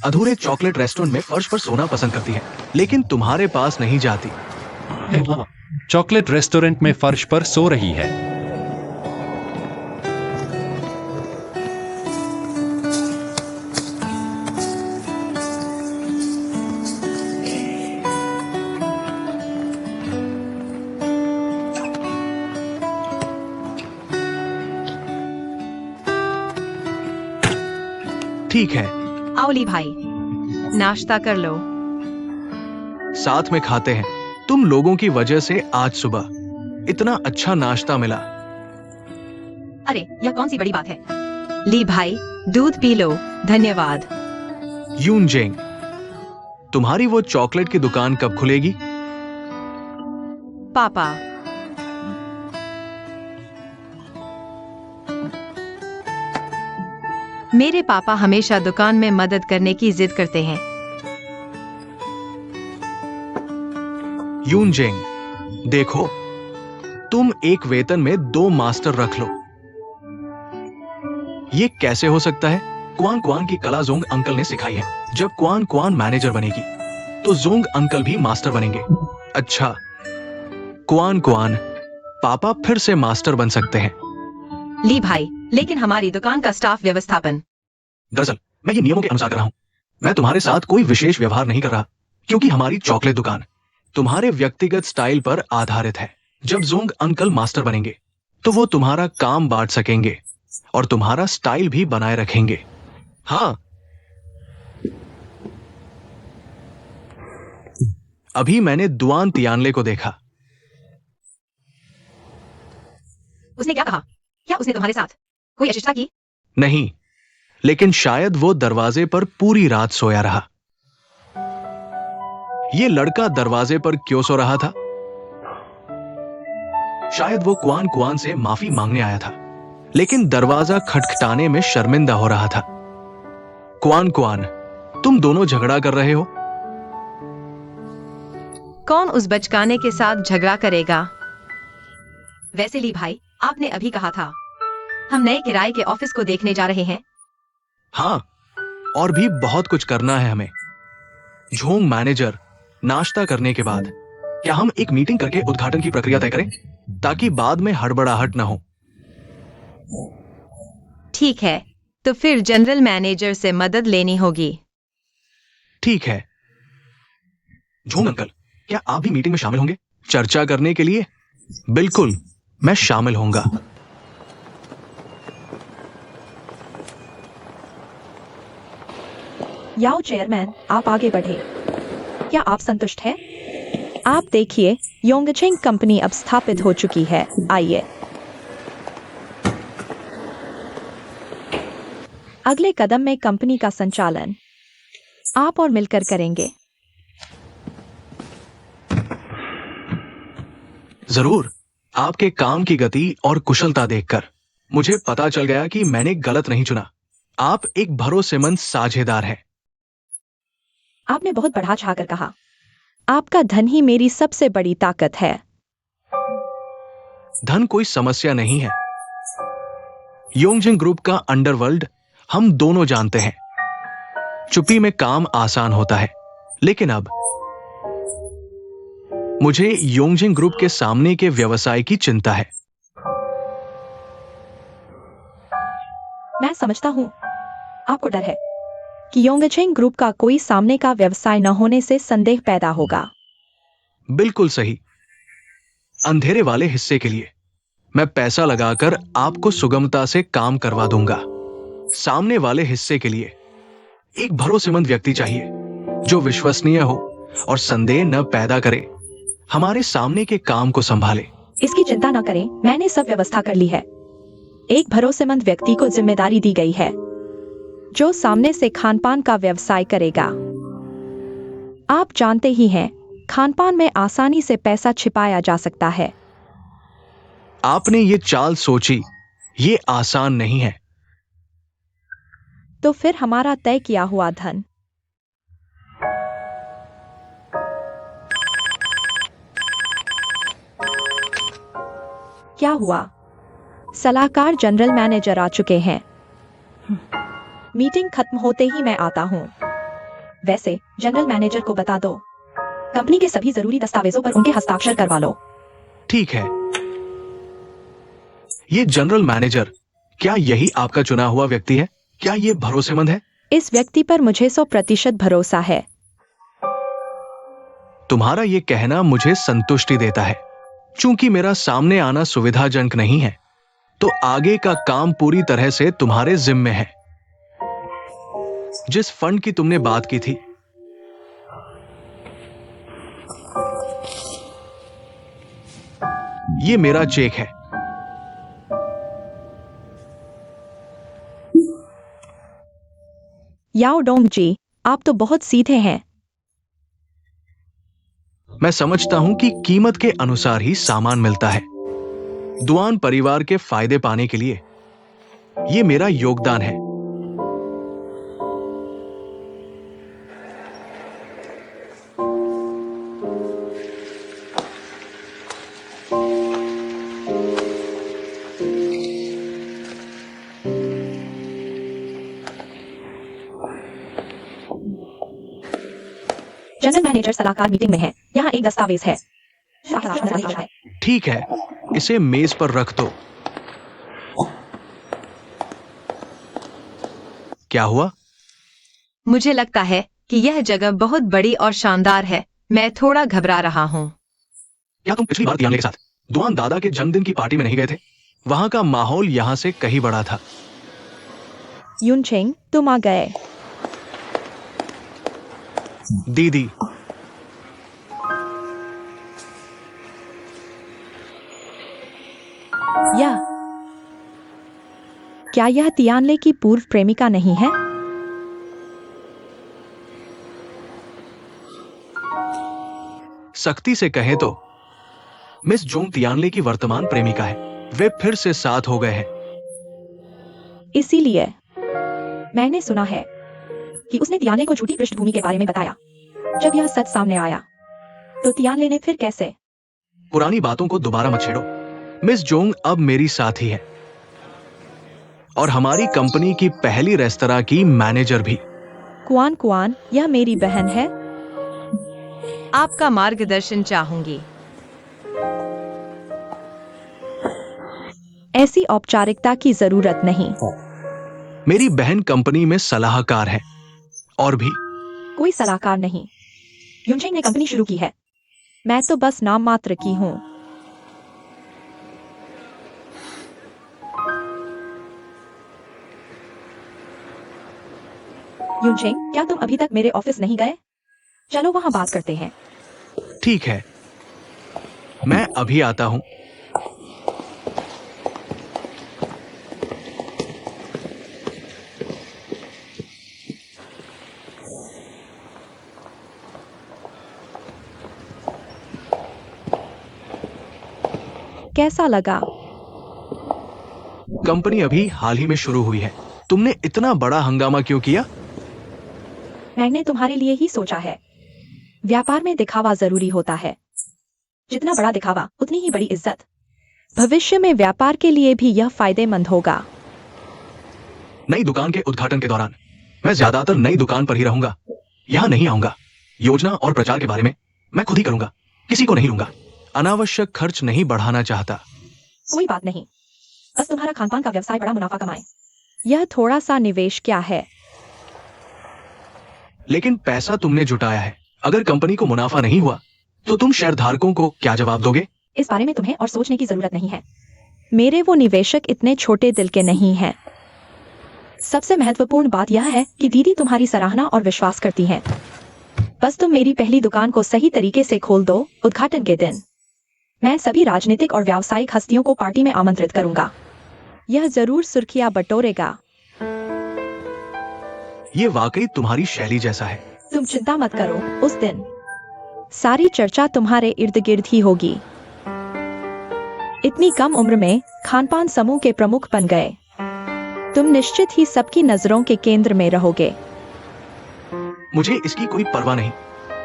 अधूरे चॉकलेट रेस्टोरेंट में फर्श पर सोना पसंद करती है लेकिन तुम्हारे पास नहीं जाती। चॉकलेट रेस्टोरेंट में फर्श पर सो रही है। ठीक है, आओ ली भाई, नाश्ता कर लो। साथ में खाते हैं। तुम लोगों की वजह से आज सुबह इतना अच्छा नाश्ता मिला। अरे यह कौन सी बड़ी बात है। ली भाई, दूध पी लो। धन्यवाद। यूनजेंग, तुम्हारी वो चॉकलेट की दुकान कब खुलेगी? पापा, मेरे पापा हमेशा दुकान में मदद करने की जिद करते हैं। यूनजेंग, देखो, तुम एक वेतन में 2 मास्टर रख लो। ये कैसे हो सकता है? क्वान क्वान की कला जोंग अंकल ने सिखाई है। जब क्वान क्वान मैनेजर बनेगी तो जोंग अंकल भी मास्टर बनेंगे। अच्छा, क्वान क्वान पापा फिर से मास्टर बन सकते हैं। ली भाई, लेकिन हमारी दुकान का स्टाफ व्यवस्थापन। दरअसल मैं ये नियमों के अनुसार कर रहा हूं। मैं तुम्हारे साथ कोई विशेष व्यवहार नहीं कर रहा, क्योंकि हमारी चॉकलेट दुकान तुम्हारे व्यक्तिगत स्टाइल पर आधारित है। जब जोंग अंकल मास्टर बनेंगे तो वो तुम्हारा काम बांट सकेंगे और तुम्हारा स्टाइल भी बनाए रखेंगे। हाँ, अभी मैंने दुआन तियानले को देखा। उसने क्या कहा? क्या उसने तुम्हारे साथ कोई अशिष्टता की? नहीं, लेकिन शायद वो दरवाजे पर पूरी रात सोया रहा। ये लड़का दरवाजे पर क्यों सो रहा था? शायद वो क्वान क्वान से माफी मांगने आया था, लेकिन दरवाजा खटखटाने में शर्मिंदा हो रहा था। क्वान क्वान, तुम दोनों झगड़ा कर रहे हो? कौन उस बचकाने के साथ झगड़ा करेगा? वैसे ली भाई, आपने अभी कहा था हम नए किराए के ऑफिस को देखने जा रहे हैं। हाँ, और भी बहुत कुछ करना है हमें। झोंग मैनेजर, नाश्ता करने के बाद क्या हम एक मीटिंग करके उद्घाटन की प्रक्रिया तय करें, ताकि बाद में हड़बड़ाहट न हो? ठीक है, तो फिर जनरल मैनेजर से मदद लेनी होगी। ठीक है। झोंग अंकल, क्या आप भी मीटिंग में शामिल होंगे चर्चा करने के लिए? बिल्कुल, मैं शामिल होऊंगा। याओ चेयरमैन, आप आगे बढ़े। क्या आप संतुष्ट हैं? आप देखिए, योंगचेंग कंपनी अब स्थापित हो चुकी है। आइए, अगले कदम में कंपनी का संचालन आप और मिलकर करेंगे। जरूर। आपके काम की गति और कुशलता देखकर मुझे पता चल गया कि मैंने गलत नहीं चुना। आप एक भरोसेमंद साझेदार हैं। आपने बहुत बढ़ा चढ़ाकर कहा। आपका धन ही मेरी सबसे बड़ी ताकत है। धन कोई समस्या नहीं है। योंगजिंग ग्रुप का अंडरवर्ल्ड हम दोनों जानते हैं। चुप्पी में काम आसान होता है, लेकिन अब मुझे योंगजिंग ग्रुप के सामने के व्यवसाय की चिंता है। मैं समझता हूं, आपको डर है कि योंगचेंग ग्रुप का कोई सामने का व्यवसाय न होने से संदेह पैदा होगा। बिल्कुल सही। अंधेरे वाले हिस्से के लिए मैं पैसा लगाकर आपको सुगमता से काम करवा दूंगा। सामने वाले हिस्से के लिए एक भरोसेमंद व्यक्ति चाहिए जो विश्वसनीय हो और संदेह न पैदा करे, हमारे सामने के काम को संभाले। इसकी चिंता न करें, मैंने सब व्यवस्था कर ली है। एक भरोसेमंद व्यक्ति को जिम्मेदारी दी गई है जो सामने से खानपान का व्यवसाय करेगा। आप जानते ही हैं, खानपान में आसानी से पैसा छिपाया जा सकता है। आपने ये चाल सोची, ये आसान नहीं है। तो फिर हमारा तय किया हुआ धन। क्या हुआ? सलाहकार जनरल मैनेजर आ चुके हैं। मीटिंग खत्म होते ही मैं आता हूँ। वैसे जनरल मैनेजर को बता दो, कंपनी के सभी जरूरी दस्तावेजों पर उनके हस्ताक्षर करवा लो। ठीक है। ये जनरल मैनेजर, क्या यही आपका चुना हुआ व्यक्ति है? क्या ये भरोसेमंद है? इस व्यक्ति पर मुझे 100% भरोसा है। तुम्हारा ये कहना मुझे संतुष्टि देता है। चूंकि मेरा सामने आना सुविधाजनक नहीं है, तो आगे का काम पूरी तरह से तुम्हारे जिम्मे है। जिस फंड की तुमने बात की थी, ये मेरा चेक है। याओ डोंग जी, आप तो बहुत सीधे हैं। मैं समझता हूं कि कीमत के अनुसार ही सामान मिलता है। दुआन परिवार के फायदे पाने के लिए ये मेरा योगदान है। जनरल मैनेजर सलाहकार मीटिंग में है। यहाँ एक दस्तावेज है। ठीक है, इसे मेज पर रख दो। क्या हुआ? मुझे लगता है कि यह जगह बहुत बड़ी और शानदार है। मैं थोड़ा घबरा रहा हूँ। क्या तुम पिछली बार दियाने के साथ दुआन दादा के जन्मदिन की पार्टी में नहीं गए थे? वहां का माहौल यहां से कहीं बड़ा था। यूनचेंग, तुम आ गए। दीदी, या क्या यह तियानले की पूर्व प्रेमिका नहीं है? सख्ती से कहें तो मिस जोंग तियानले की वर्तमान प्रेमिका है। वे फिर से साथ हो गए हैं। इसीलिए मैंने सुना है कि उसने तियानले को झूठी पृष्ठभूमि के बारे में बताया। जब यह सच सामने आया तो तियानले ने फिर कैसे? पुरानी बातों को दोबारा मत छेड़ो। मिस जोंग अब मेरी साथी है और हमारी कंपनी की पहली रेस्तरां की मैनेजर भी। कुआन कुआन, यह मेरी बहन है। आपका मार्गदर्शन चाहूंगी। ऐसी औपचारिकता की जरूरत नहीं। मेरी बहन कंपनी में सलाहकार है। और भी कोई सलाहकार नहीं। यूनचेंग ने कंपनी शुरू की है। मैं तो बस नाम मात्र की हूँ। यूनचेंग, क्या तुम अभी तक मेरे ऑफिस नहीं गए? चलो वहां बात करते हैं। ठीक है, मैं अभी आता हूं। कैसा लगा? कंपनी अभी हाल ही में शुरू हुई है। तुमने इतना बड़ा हंगामा क्यों किया? मैंने तुम्हारे लिए ही सोचा है। व्यापार में दिखावा जरूरी होता है। जितना बड़ा दिखावा उतनी ही बड़ी इज्जत। भविष्य में व्यापार के लिए भी यह फायदेमंद होगा। नई दुकान के उद्घाटन के दौरान मैं ज्यादातर नई दुकान पर ही रहूंगा। यहां नहीं आऊंगा। योजना और प्रचार के बारे में मैं खुद ही करूंगा। किसी को नहीं लूंगा। अनावश्यक खर्च नहीं बढ़ाना चाहता। कोई बात नहीं, बस तुम्हारा खानपान का व्यवसाय बड़ा मुनाफा कमाए। यह थोड़ा सा निवेश क्या है? लेकिन पैसा तुमने जुटाया है। अगर कंपनी को मुनाफा नहीं हुआ तो तुम शेयरधारकों को क्या जवाब दोगे? इस बारे में तुम्हें और सोचने की जरूरत नहीं है। मेरे वो निवेशक इतने छोटे दिल के नहीं हैं। सबसे महत्वपूर्ण बात यह है कि दीदी तुम्हारी सराहना और विश्वास करती हैं। बस तुम मेरी पहली दुकान को सही तरीके से खोल दो। उद्घाटन के दिन मैं सभी राजनीतिक और व्यावसायिक हस्तियों को पार्टी में आमंत्रित करूंगा। यह जरूर सुर्खियां बटोरेगा। ये वाकई तुम्हारी शैली जैसा है। तुम चिंता मत करो, उस दिन सारी चर्चा तुम्हारे इर्द गिर्द ही होगी। इतनी कम उम्र में खानपान समूह के प्रमुख बन गए। तुम निश्चित ही सबकी नजरों के केंद्र में रहोगे। मुझे इसकी कोई परवाह नहीं।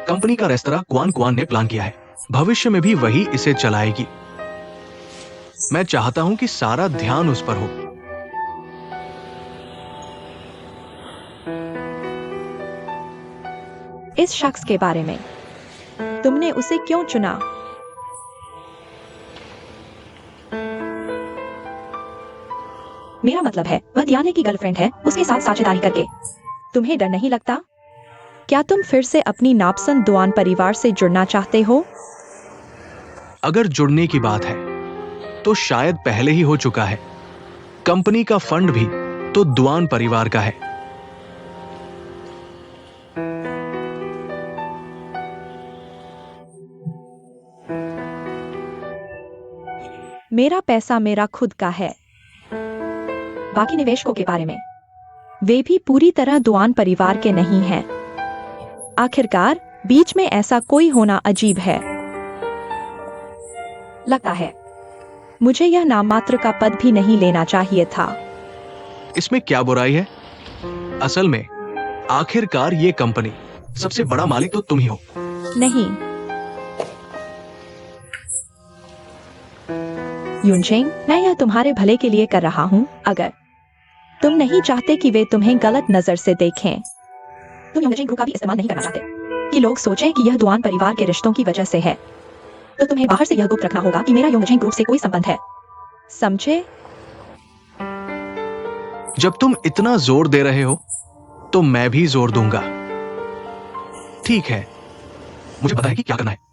कंपनी का रेस्तरां क्वान क्वान ने प्लान किया है। भविष्य में भी वही इसे चलाएगी। मैं चाहता हूं कि सारा ध्यान उस पर हो। इस शख्स के बारे में तुमने उसे क्यों चुना? मेरा मतलब है वह दियाने की गर्लफ्रेंड है, उसके साथ साझेदारी करके। तुम्हें डर नहीं लगता? क्या तुम फिर से अपनी नापसंद दुआन परिवार से जुड़ना चाहते हो? अगर जुड़ने की बात है तो शायद पहले ही हो चुका है। कंपनी का फंड भी तो दुआन परिवार का है। मेरा पैसा मेरा खुद का है। बाकी निवेशकों के बारे में, वे भी पूरी तरह दुआन परिवार के नहीं हैं। आखिरकार बीच में ऐसा कोई होना अजीब है। लगता है मुझे यह नाममात्र का पद भी नहीं लेना चाहिए था। इसमें क्या बुराई है? असल में आखिरकार ये कंपनी सबसे बड़ा मालिक तो तुम ही हो। नहीं युनचेंग, मैं यह तुम्हारे भले के लिए कर रहा हूँ। अगर तुम नहीं चाहते कि वे तुम्हें गलत नजर से देखें, तुम युनचेंग ग्रुप का भी इस्तेमाल नहीं करना चाहते कि लोग सोचें कि यह दुआन परिवार के रिश्तों की वजह से है, तो तुम्हें बाहर से यह गुप्त रखना होगा कि मेरा युनचेंग ग्रुप से कोई संबंध है। समझे? जब तुम इतना जोर दे रहे हो तो मैं भी जोर दूंगा। ठीक है, मुझे पता है कि क्या करना है।